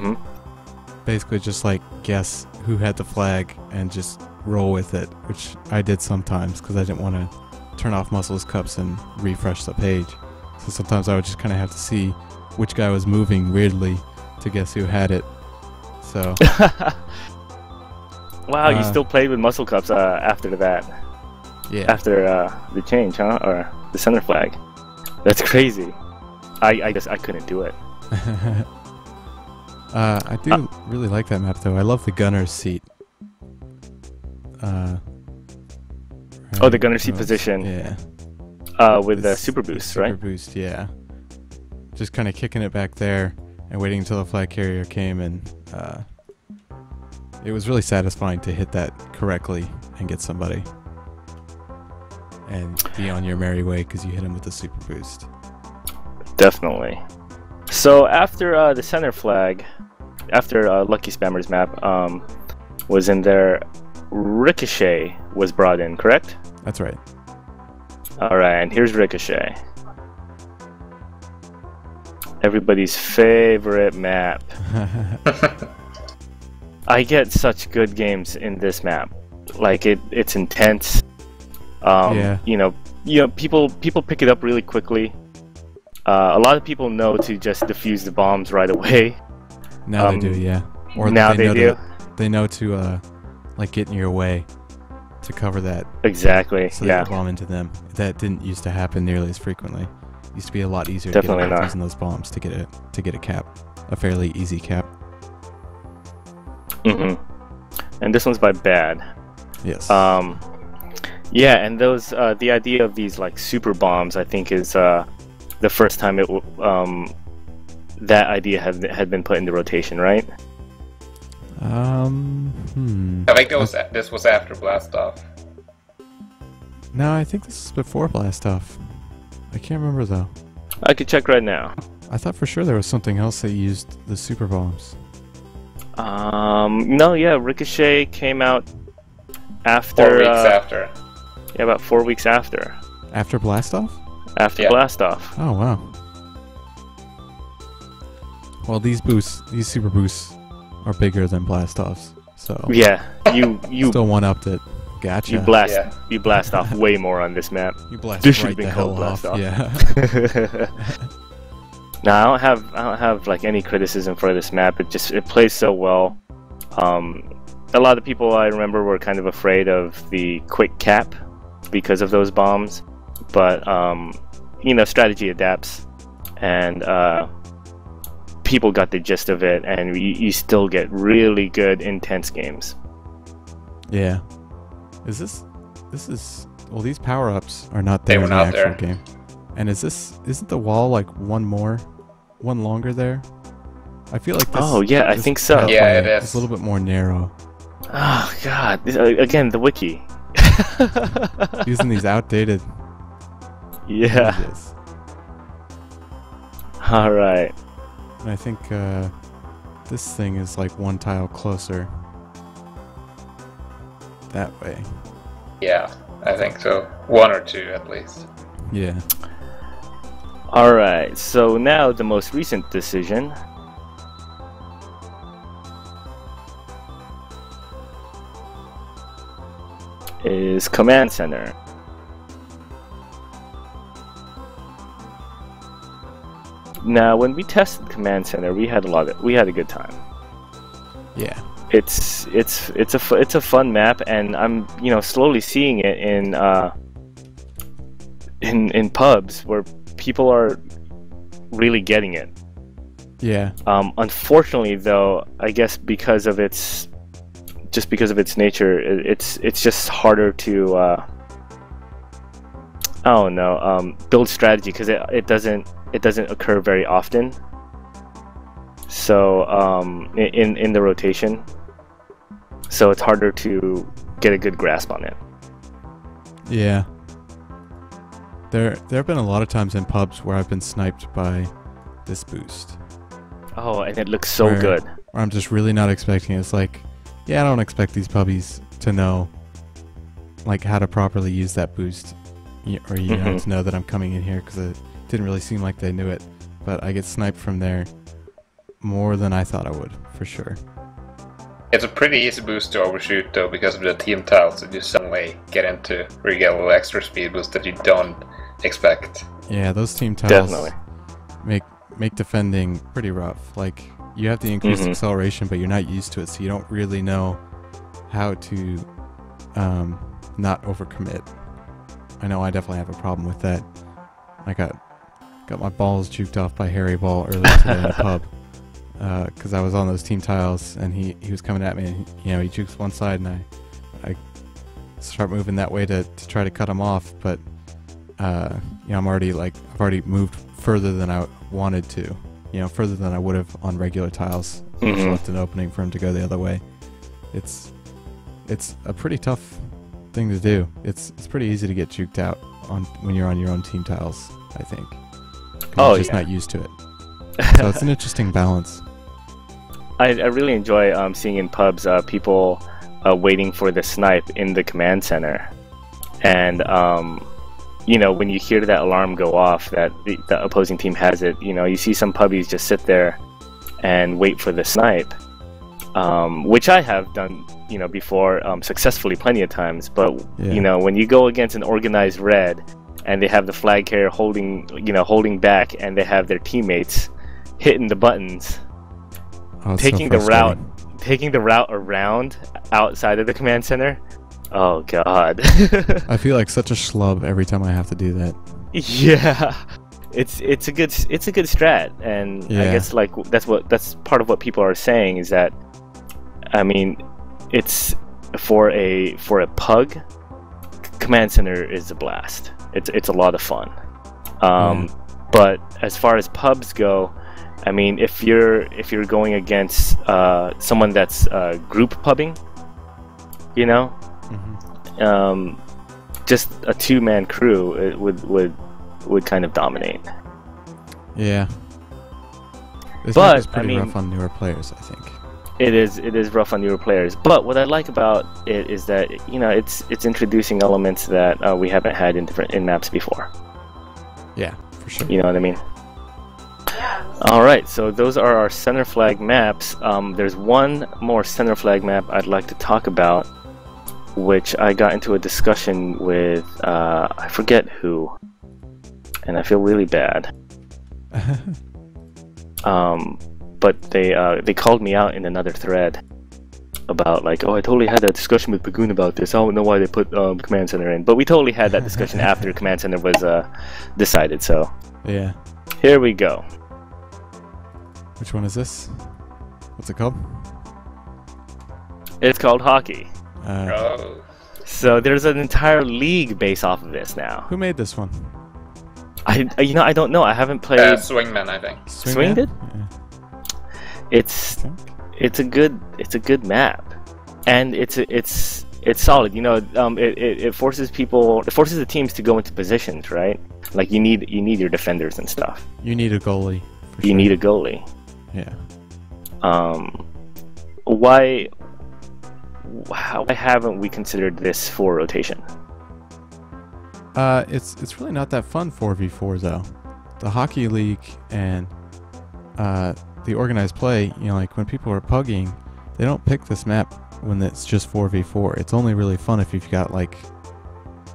basically just like guess who had the flag and just roll with it, which I did sometimes because I didn't want to turn off Muscles Cups and refresh the page. So sometimes I would just kind of have to see which guy was moving weirdly to guess who had it. So wow, you still played with Muscle Cups after that? Yeah. After the change, huh? Or the center flag? That's crazy. I guess I couldn't do it. I do really like that map though. I love the gunner's seat. The gunner's seat position. Yeah. With the super boost, right? Super boost, yeah. Just kind of kicking it back there and waiting until the flag carrier came, and it was really satisfying to hit that correctly and get somebody and be on your merry way because you hit him with the super boost. Definitely. So after the center flag, after Lucky Spammer's map was in there, Ricochet was brought in, correct? That's right. Alright, and here's Ricochet. Everybody's favorite map. I get such good games in this map. Like it's intense. Yeah. People pick it up really quickly. A lot of people know to just defuse the bombs right away. Now they do, yeah. Or now they do. They know to like get in your way to cover that. Exactly. So they yeah. bomb into them. That didn't used to happen nearly as frequently. It used to be a lot easier Definitely to get not. using those bombs to get a cap, a fairly easy cap. And this one's by Bad. Yes. Yeah, and those the idea of these like super bombs, I think, is the first time that idea had been put into rotation, right? I think this was after Blast Off. No, I think this is before Blast Off. I can't remember though. I could check right now. I thought for sure there was something else that used the super bombs. No, yeah, Ricochet came out after 4 weeks after. Yeah, about 4 weeks after. After Blast Off? After Blast Off. Oh wow. Well, these super boosts, are bigger than Blast Offs. So yeah, you still one-upped it. Gotcha. You blast off way more on this map. You blast this right the hell off. Yeah. Now I don't have like any criticism for this map. It plays so well. A lot of people I remember were kind of afraid of the quick cap because of those bombs, but you know, strategy adapts, and people got the gist of it, and you still get really good, intense games. Yeah. Well, these power-ups are not there in the actual game. And isn't the wall like one longer there? I feel like this. Oh yeah, I think so. Yeah, it is. It's a little bit more narrow. Oh god, again, the wiki. Using these outdated yeah images. Alright. And I think this thing is like one tile closer. That way. Yeah, I think so. 1 or 2 at least. Yeah. Alright, so now the most recent decision. Is Command Center. Now, when we tested Command Center, we had a good time. Yeah. It's a fun map, and I'm slowly seeing it in pubs where people are really getting it. Yeah. Unfortunately, though, I guess because of its nature, it's just harder to build strategy because it doesn't occur very often. So in the rotation, so it's harder to get a good grasp on it. Yeah. There have been a lot of times in pubs where I've been sniped by this boost. Oh, and it looks so good. Where I'm just really not expecting it. It's like, yeah, I don't expect these puppies to know like how to properly use that boost, or know, to know that I'm coming in here, because it didn't really seem like they knew it. But I get sniped from there more than I thought I would, for sure. It's a pretty easy boost to overshoot though, because of the team tiles that you suddenly get into, where you get a little extra speed boost that you don't expect. Yeah, those team tiles definitely make defending pretty rough. Like, you have the increased acceleration, but you're not used to it, so you don't really know how to not overcommit. I know I definitely have a problem with that. I got my balls juked off by Harry Ball earlier today in the pub, because I was on those team tiles, and he was coming at me, and he jukes one side, and I start moving that way to try to cut him off, but I've already moved further than I wanted to, further than I would have on regular tiles. Just left an opening for him to go the other way. It's a pretty tough thing to do. It's pretty easy to get juked out when you're on your own team tiles, I think. You're just not used to it. So it's an interesting balance. I really enjoy seeing in pubs people waiting for the snipe in the command center, and when you hear that alarm go off that the opposing team has it, you see some pubbies just sit there and wait for the snipe, which I have done before successfully plenty of times. But when you go against an organized red and they have the flag carrier holding back, and they have their teammates hitting the buttons, taking the route around outside of the command center. Oh god. I feel like such a schlub every time I have to do that. Yeah. It's a good strat, and I guess like that's part of what people are saying, is that, I mean, it's for a pug, Command Center is a blast. It's a lot of fun. But as far as pubs go, I mean, if you're going against someone that's group pubbing, you know, just a 2-man crew it would kind of dominate. Yeah. This But, map is pretty I mean, rough on newer players, I think. It is rough on newer players. But what I like about it is that, you know, it's introducing elements that we haven't had in maps before. Yeah, for sure. You know what I mean? All right, so those are our center flag maps. There's one more center flag map I'd like to talk about, which I got into a discussion with I forget who, and I feel really bad. But they called me out in another thread about like, oh, I totally had that discussion with Pigoon about this. I don't know why they put Command Center in, but we totally had that discussion after Command Center was decided. So Yeah. here we go. Which one is this? What's it called? It's called hockey. Oh. So there's an entire league based off of this now. Who made this one? I don't know. I haven't played. Swingman, I think. Swing did? Yeah. It's a good map, and it's solid. You know, it forces the teams to go into positions, right? Like you need your defenders and stuff. You need a goalie. You need a goalie. Yeah. Why haven't we considered this for rotation? It's really not that fun 4v4 though. The hockey league and the organized play, you know, like when people are pugging, they don't pick this map when it's just 4v4. It's only really fun if you've got like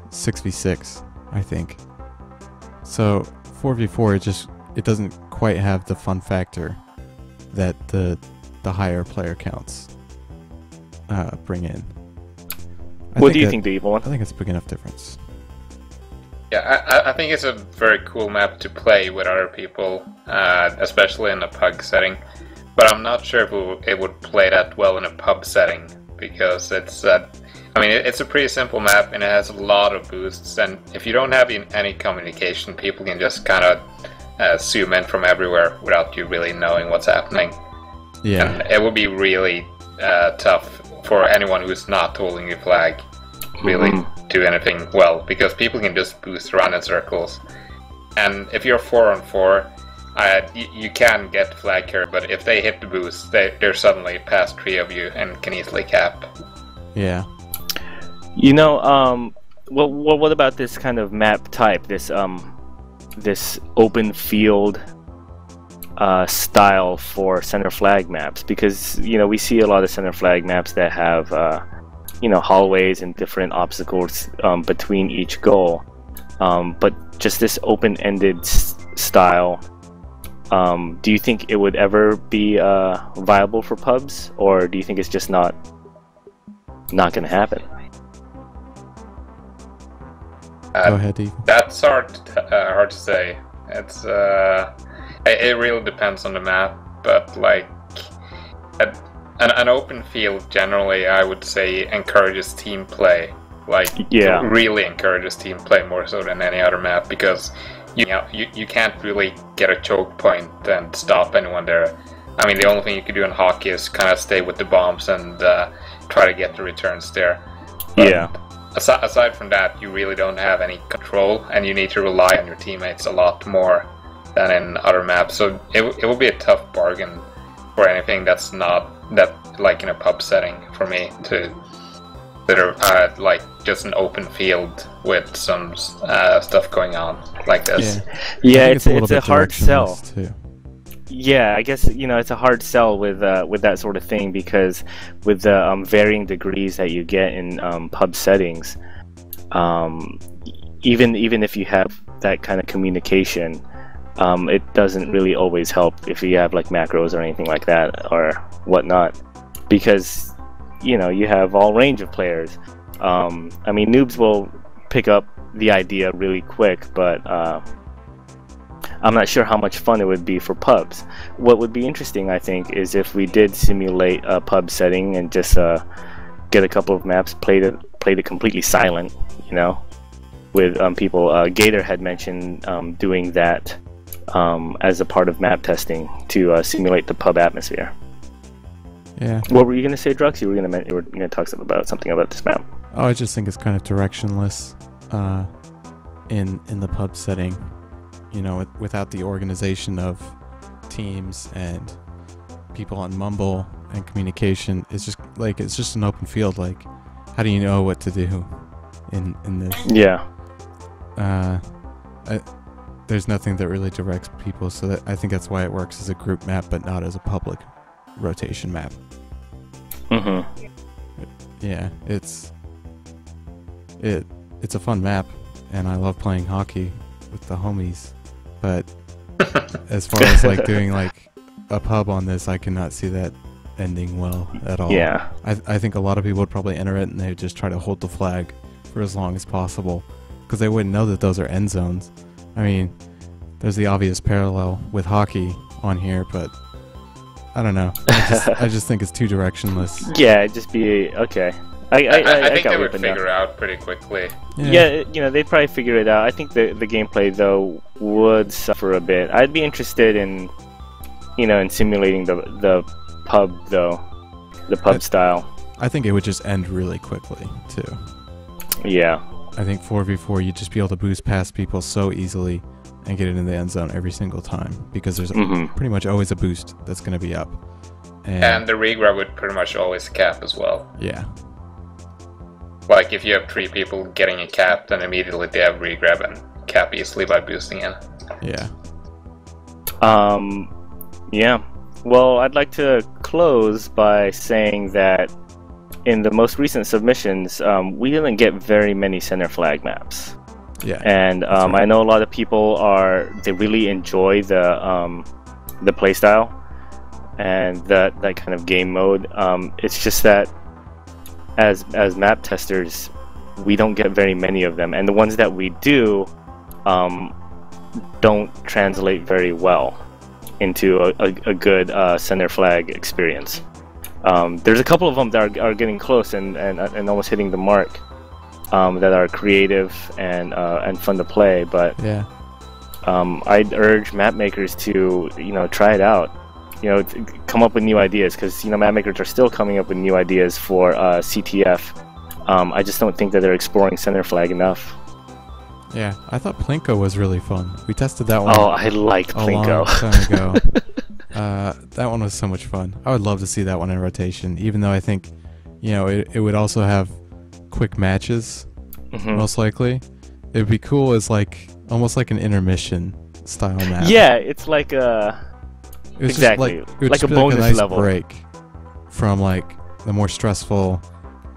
6v6, I think. So 4v4, it doesn't quite have the fun factor that the higher player counts bring in. What do you think, the evil one? I think it's a big enough difference. Yeah, I think it's a very cool map to play with other people, especially in a pug setting. But I'm not sure if it would play that well in a pub setting, because it's a pretty simple map and it has a lot of boosts. And if you don't have any communication, people can just kind of zoom in from everywhere without you really knowing what's happening. Yeah, and it would be really tough for anyone who's not holding a flag. Really do anything well, because people can just boost around in circles, and if you're 4-on-4, you can get flag carry, but if they hit the boost, they're suddenly past 3 of you and can easily cap. Yeah. You know, what about this kind of map type? This open field style for center flag maps, because you know we see a lot of center flag maps that have you know, hallways and different obstacles between each goal, but just this open-ended style, do you think it would ever be viable for pubs, or do you think it's just not gonna happen? Go ahead, Dave. That's hard to say. It's it really depends on the map, but like an open field generally, I would say, encourages team play. Like, yeah, really encourages team play more so than any other map, because you can't really get a choke point and stop anyone there. I mean, the only thing you can do in hockey is kind of stay with the bombs and try to get the returns there. But yeah. Aside from that, you really don't have any control, and you need to rely on your teammates a lot more than in other maps. So it will be a tough bargain for anything that's not that like in a pub setting for me to like just an open field with some stuff going on like this. Yeah, it's a hard sell. Too. Yeah, I guess, you know, it's a hard sell with that sort of thing, because with the varying degrees that you get in pub settings, even if you have that kind of communication, it doesn't really always help if you have like macros or anything like that or whatnot, because you know you have all range of players. I mean, noobs will pick up the idea really quick, but I'm not sure how much fun it would be for pubs. What would be interesting, I think, is if we did simulate a pub setting and just get a couple of maps, played it completely silent, you know, with people. Gator had mentioned doing that as a part of map testing to simulate the pub atmosphere. Yeah. What were you gonna say, Drux? You were gonna talk something about this map. Oh, I just think it's kind of directionless in the pub setting. You know, without the organization of teams and people on Mumble and communication, it's just an open field. Like, how do you know what to do in this? Yeah. There's nothing that really directs people, so I think that's why it works as a group map, but not as a public rotation map. Mm-hmm. Yeah, it's a fun map, and I love playing hockey with the homies. But as far as like doing like a pub on this, I cannot see that ending well at all. Yeah. I think a lot of people would probably enter it and they would just try to hold the flag for as long as possible, because they wouldn't know that those are end zones. I mean, there's the obvious parallel with hockey on here, but I don't know. I just think it's too directionless. Yeah, it'd just be okay. I think they would figure out pretty quickly. Yeah, you know, they'd probably figure it out. I think the gameplay though would suffer a bit. I'd be interested in, you know, in simulating the pub though, the pub style. I think it would just end really quickly too. Yeah. I think 4v4 you'd just be able to boost past people so easily and get it in the end zone every single time, because there's pretty much always a boost that's going to be up. And the regrab would pretty much always cap as well. Yeah. Like if you have 3 people getting a cap, then immediately they have regrab and cap easily by boosting in. Yeah. Yeah. Well, I'd like to close by saying that in the most recent submissions, we didn't get very many center flag maps. Yeah. And right. I know a lot of people they really enjoy the playstyle and that kind of game mode. It's just that as map testers, we don't get very many of them, and the ones that we do don't translate very well into a good center flag experience. There's a couple of them that are getting close and almost hitting the mark, that are creative and fun to play, but yeah. I'd urge map makers to, you know, try it out, you know, come up with new ideas, because, you know, map makers are still coming up with new ideas for CTF. I just don't think that they're exploring center flag enough. Yeah, I thought Plinko was really fun. We tested that one. Oh, I liked Plinko. A long time ago. That one was so much fun. I would love to see that one in rotation, even though I think, you know, it would also have quick matches, most likely. It would be cool as like almost like an intermission style map. Yeah, it's like exactly like a bonus nice level break from like the more stressful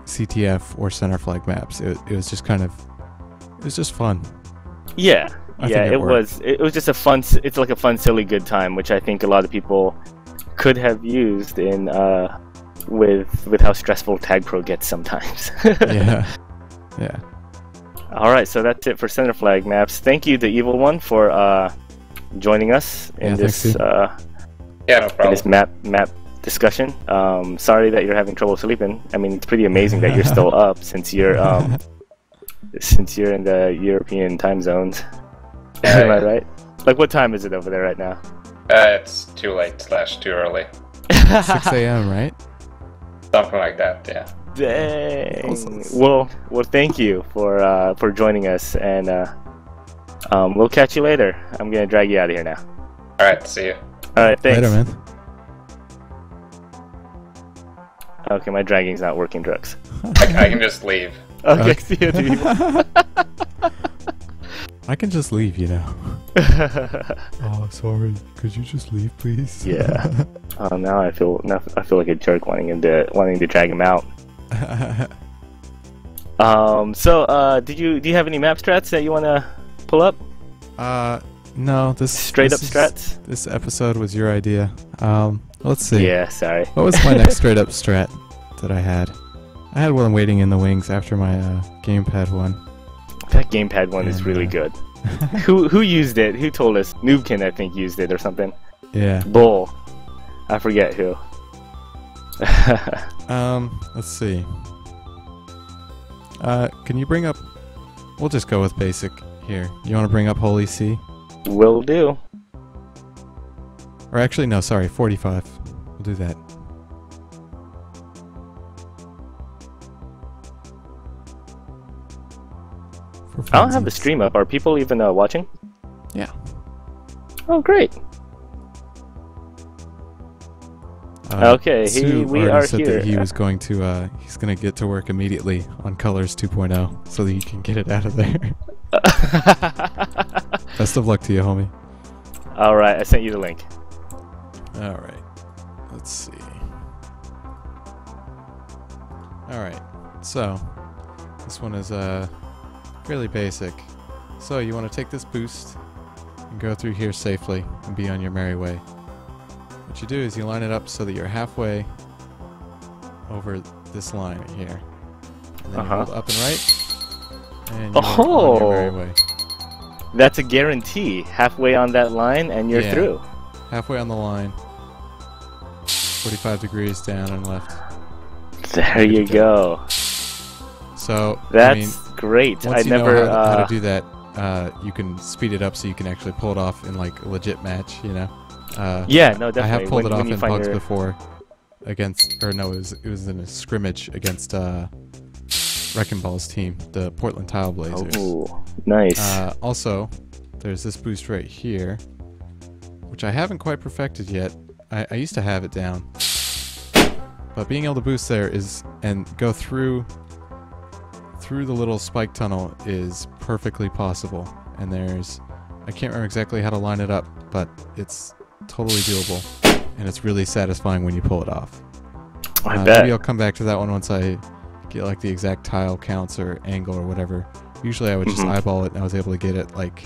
CTF or center flag maps. It was just kind of, it was just fun. Yeah, it worked. was just a fun. It's like a fun, silly, good time, which I think a lot of people could have used in with how stressful TagPro gets sometimes. Yeah. All right, so that's it for center flag maps. Thank you, the Evil One, for joining us in this no problem. in this map discussion. Sorry that you're having trouble sleeping. I mean, it's pretty amazing that you're still up since you're in the European time zones. Am I right? Like, what time is it over there right now? It's too late / too early. 6 a.m., right? Something like that, yeah. Dang. Well, thank you for joining us, and we'll catch you later. I'm gonna drag you out of here now. All right, see you. All right, thanks. Later, man. Okay, my dragging's not working, Drux. I can just leave. Okay, see you, dude. I can just leave, you know. Oh, sorry. Could you just leave, please? Yeah. Now I feel like a jerk wanting to drag him out. So do you have any map strats that you want to pull up? No. This straight up strats. This episode was your idea. Let's see. Yeah, sorry. What was my next straight up strat that I had? I had one waiting in the wings after my gamepad one. That gamepad one is really good. Who used it? Who told us? Noobkin, I think, used it or something. Yeah. Bull. I forget who. Let's see. Can you bring up... We'll just go with basic here. You want to bring up Holy See? Will do. Or actually, no, sorry, 45. We'll do that. I don't have the stream up. Are people even watching? Yeah. Oh, great. Okay, we are said here. That he was going to, he's going to get to work immediately on Colors 2.0 so that you can get it out of there. Best of luck to you, homie. All right, I sent you the link. All right. Let's see. All right. So, this one is fairly basic. So, you want to take this boost and go through here safely and be on your merry way. What you do is you line it up so that you're halfway over this line right here. And then you hold up and right, and you're on your merry way. That's a guarantee. Halfway on that line and you're through. Halfway on the line. 45 degrees down and left. There you go. So that's great. Once I you never know how to do that, you can speed it up so you can actually pull it off in like a legit match, you know? Yeah, no, definitely. I have pulled it off in pugs your... before against, or no, it was in a scrimmage against Wrecking Ball's team, the Portland Tile Blazers. Oh, nice. Also, there's this boost right here, which I haven't quite perfected yet. I used to have it down, but being able to boost there is and go through the little spike tunnel is perfectly possible. And there's, I can't remember exactly how to line it up, but it's totally doable, and it's really satisfying when you pull it off. I bet. Maybe I'll come back to that one once I get like the exact tile counts or angle or whatever. Usually I would just eyeball it, and I was able to get it like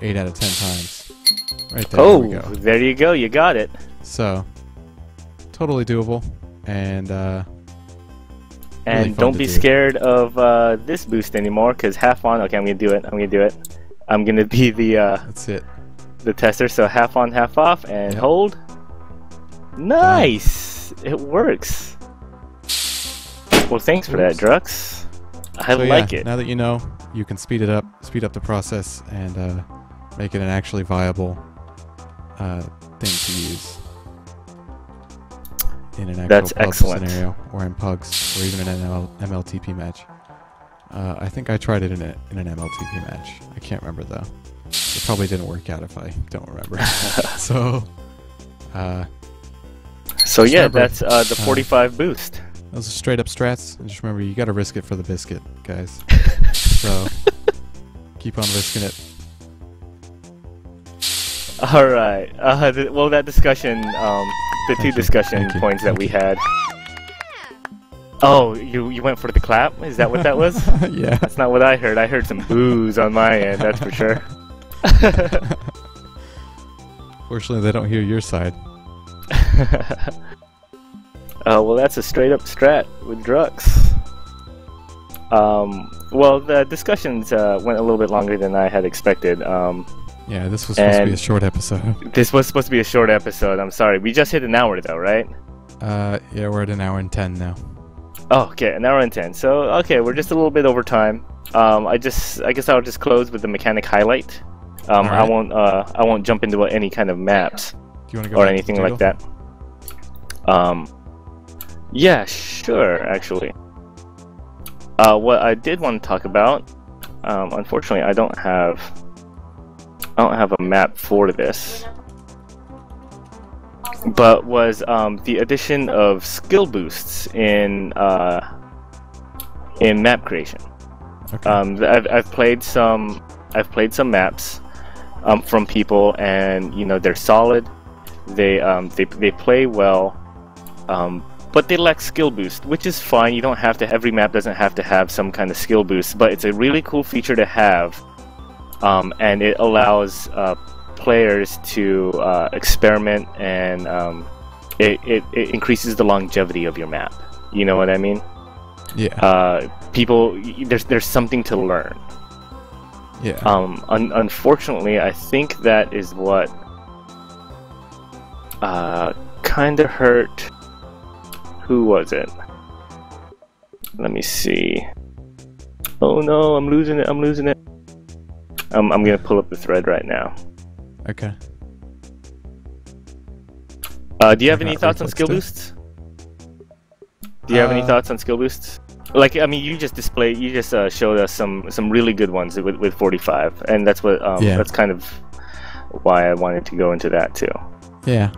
8 out of 10 times. Right there. Oh, there we go. There you go. You got it. So, totally doable, and really don't be scared of this boost anymore, because half on. Okay, I'm gonna do it. I'm gonna be the that's it. The tester. So half on, half off, and hold. Nice. It works. Well, thanks for that, Drux. I like it. Now that you know, you can speed up the process, and make it an actually viable thing to use in an actual pub scenario, or in pugs, or even in an MLTP match. I think I tried it in an MLTP match. I can't remember though. It probably didn't work out if I don't remember. So yeah, remember, that's the 45 boost. Those are straight up strats. And just remember, you gotta risk it for the biscuit, guys. So keep on risking it. All right. Well, that discussion, the two discussion points that we had. Oh, you went for the clap? Is that what that was? Yeah. That's not what I heard. I heard some boos on my end, that's for sure. Fortunately, they don't hear your side. Well, that's a straight up strat with Drux. Well, the discussions went a little bit longer than I had expected. Yeah, this was supposed to be a short episode. This was supposed to be a short episode. I'm sorry. We just hit an hour though, right? Yeah, we're at an hour and 10 now. Oh, okay, an hour and 10. So, okay, we're just a little bit over time. I guess I'll just close with the mechanic highlight. Right. I won't jump into any kind of maps Do you want to go or anything like that. Yeah, sure, actually. What I did want to talk about, unfortunately, I don't have a map for this, but was the addition of skill boosts in map creation. Okay. I've played some maps from people, and you know, they're solid. They play well, but they lack skill boost, which is fine. You don't have to. Every map doesn't have to have some kind of skill boost, but it's a really cool feature to have, and it allows players to experiment, and it increases the longevity of your map. You know what I mean? Yeah. People, there's something to learn. Yeah. Unfortunately, I think that is what kind of hurt. Who was it? Let me see. Oh no, I'm losing it. I'm losing it. I'm gonna pull up the thread right now. Okay. Do you have any thoughts on reflex skill too? boosts? Do you have any thoughts on skill boosts? Like, I mean, you just showed us some really good ones with 45, and that's what Yeah. that's kind of why I wanted to go into that too. Yeah.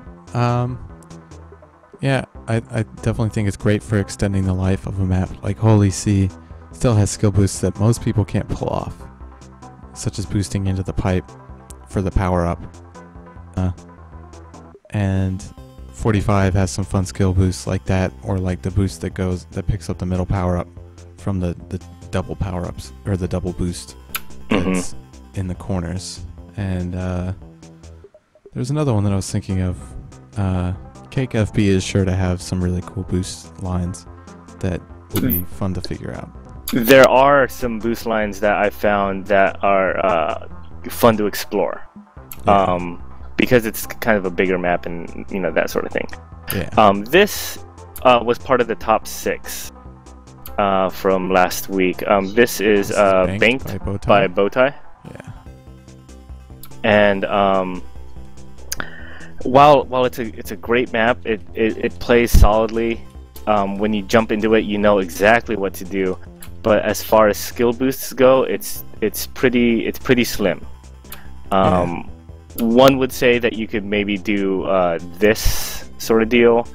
Yeah, I definitely think it's great for extending the life of a map. Like Holy Sea still has skill boosts that most people can't pull off, such as boosting into the pipe for the power up. And 45 has some fun skill boosts like that, or like the boost that picks up the middle power up from the double power ups, or the double boost that's in the corners. And there's another one that I was thinking of. Cake FB is sure to have some really cool boost lines that would be fun to figure out. There are some boost lines that I found that are fun to explore. Yeah. Because it's kind of a bigger map and that sort of thing. Yeah. This was part of the top 6 from last week. This is Banked by Bowtie. Yeah. And while it's a great map, it plays solidly. When you jump into it, you know exactly what to do. But as far as skill boosts go, it's pretty slim. One would say that you could maybe do this sort of deal,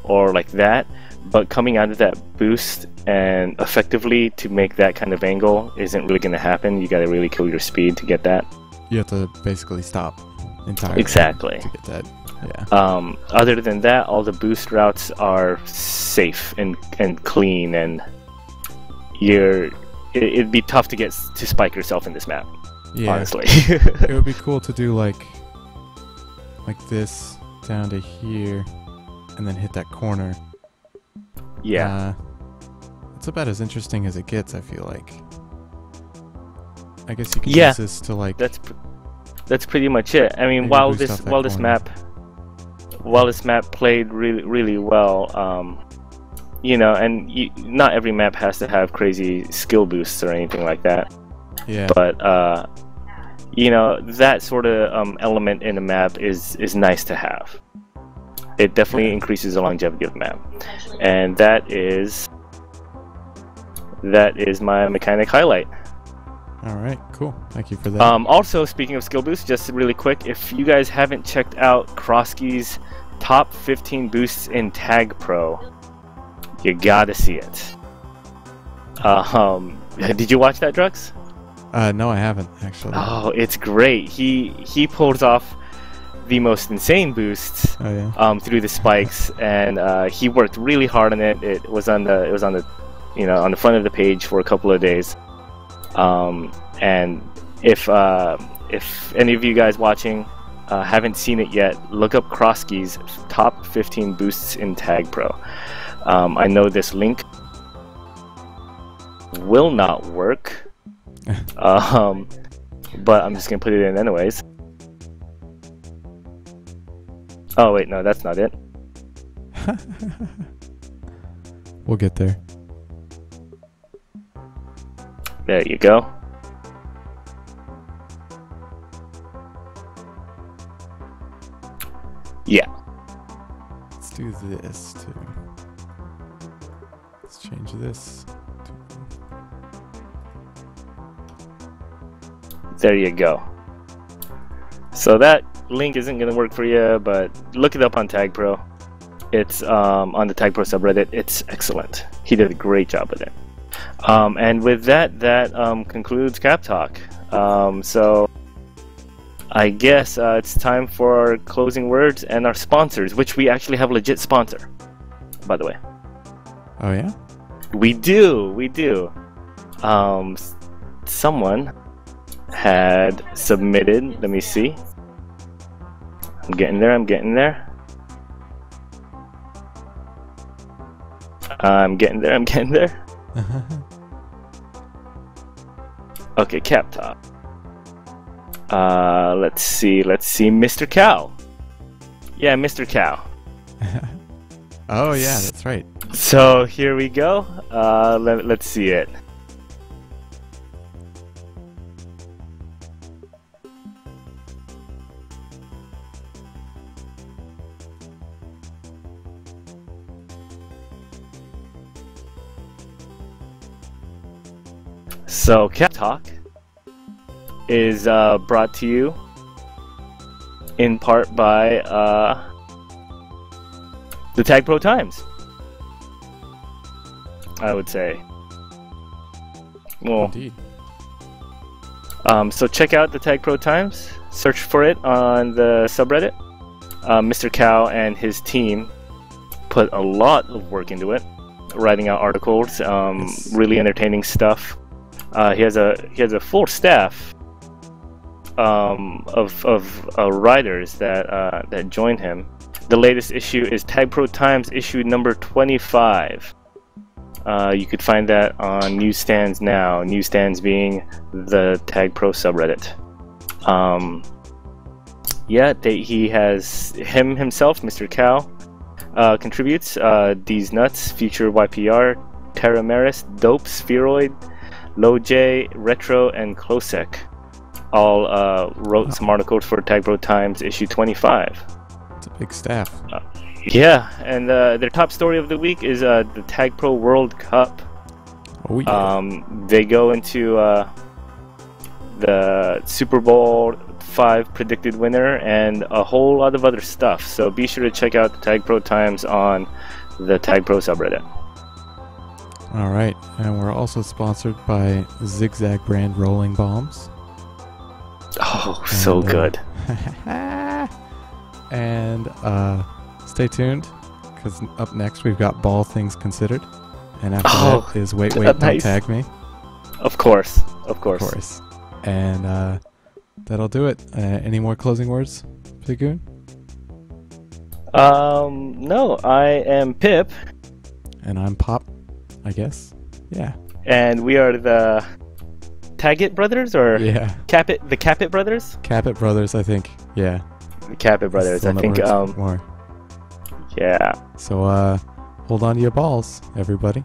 or like that, but coming out of that boost and effectively to make that kind of angle isn't really going to happen. You got to really kill your speed to get that. You have to basically stop entirely. Exactly. To get that. Yeah. Other than that, all the boost routes are safe and clean, and it'd be tough to get to spike yourself in this map. Yeah. Honestly. It would be cool to do like this down to here and then hit that corner. Yeah. It's about as interesting as it gets, I feel like. I guess you could Yeah. use this to like That's pretty much it. I mean, maybe while boost off that this map played really well, and not every map has to have crazy skill boosts or anything like that. yeah. But that sort of element in a map is nice to have. It definitely increases the longevity of the map, and that is my mechanic highlight. All right, cool. Thank you for that. Also, speaking of skill boosts, just really quick, if you guys haven't checked out Krosky's top 15 boosts in TagPro, you gotta see it. Did you watch that, Drux? No, I haven't actually. Oh, it's great. He pulls off the most insane boosts Oh, yeah. through the spikes, and he worked really hard on it. It was on the on the front of the page for a couple of days. And if any of you guys watching haven't seen it yet, look up Krosky's top 15 boosts in TagPro. I know this link will not work, but I'm just gonna put it in anyways. Oh wait, no, that's not it. We'll get there. There you go. Yeah. Let's do this too. Let's change this. There you go. So that link isn't going to work for you, but look it up on TagPro. It's on the TagPro subreddit. It's excellent. He did a great job with it. And with that concludes Cap Talk. So I guess it's time for our closing words and our sponsors, which we actually have a legit sponsor, by the way. Oh yeah? We do. Someone had submitted, let me see. I'm getting there. I'm getting there. Okay, Cap Top. Let's see, Mr. Cow. Yeah, Mr. Cow. Oh yeah, that's right. So here we go. Let's see it. So Cap Talk is brought to you in part by the TagPro Times, I would say. Well, Indeed. So check out the TagPro Times. Search for it on the subreddit. Mr. Cow and his team put a lot of work into it, writing out articles, really entertaining stuff. He has a full staff of writers that join him. The latest issue is TagPro Times issue number 25. You could find that on newsstands now. Newsstands being the TagPro subreddit. He has himself, Mr. Cow, contributes. These Nuts, Future YPR, Terra Maris, Dope, Spheroid, Low J, Retro, and Klosek all wrote some articles for TagPro Times issue 25. It's a big staff. And their top story of the week is the TagPro World Cup. Oh yeah. They go into the Super Bowl 5 predicted winner and a whole lot of other stuff. So be sure to check out the TagPro Times on the TagPro subreddit. All right, and we're also sponsored by Zigzag brand rolling bombs. Oh, so good. And stay tuned, because up next we've got Ball Things Considered, and after that is Wait, Don't nice. Tag Me. Of course. Of course. And that'll do it. Any more closing words, Pigoon? No, I am Pip. And I'm Pop, I guess. Yeah. And we are the Taggit Brothers, or Yeah. the Capit Brothers? Capit Brothers, I think. Yeah. The Capit Brothers, I think. More. Yeah. So hold on to your balls, everybody.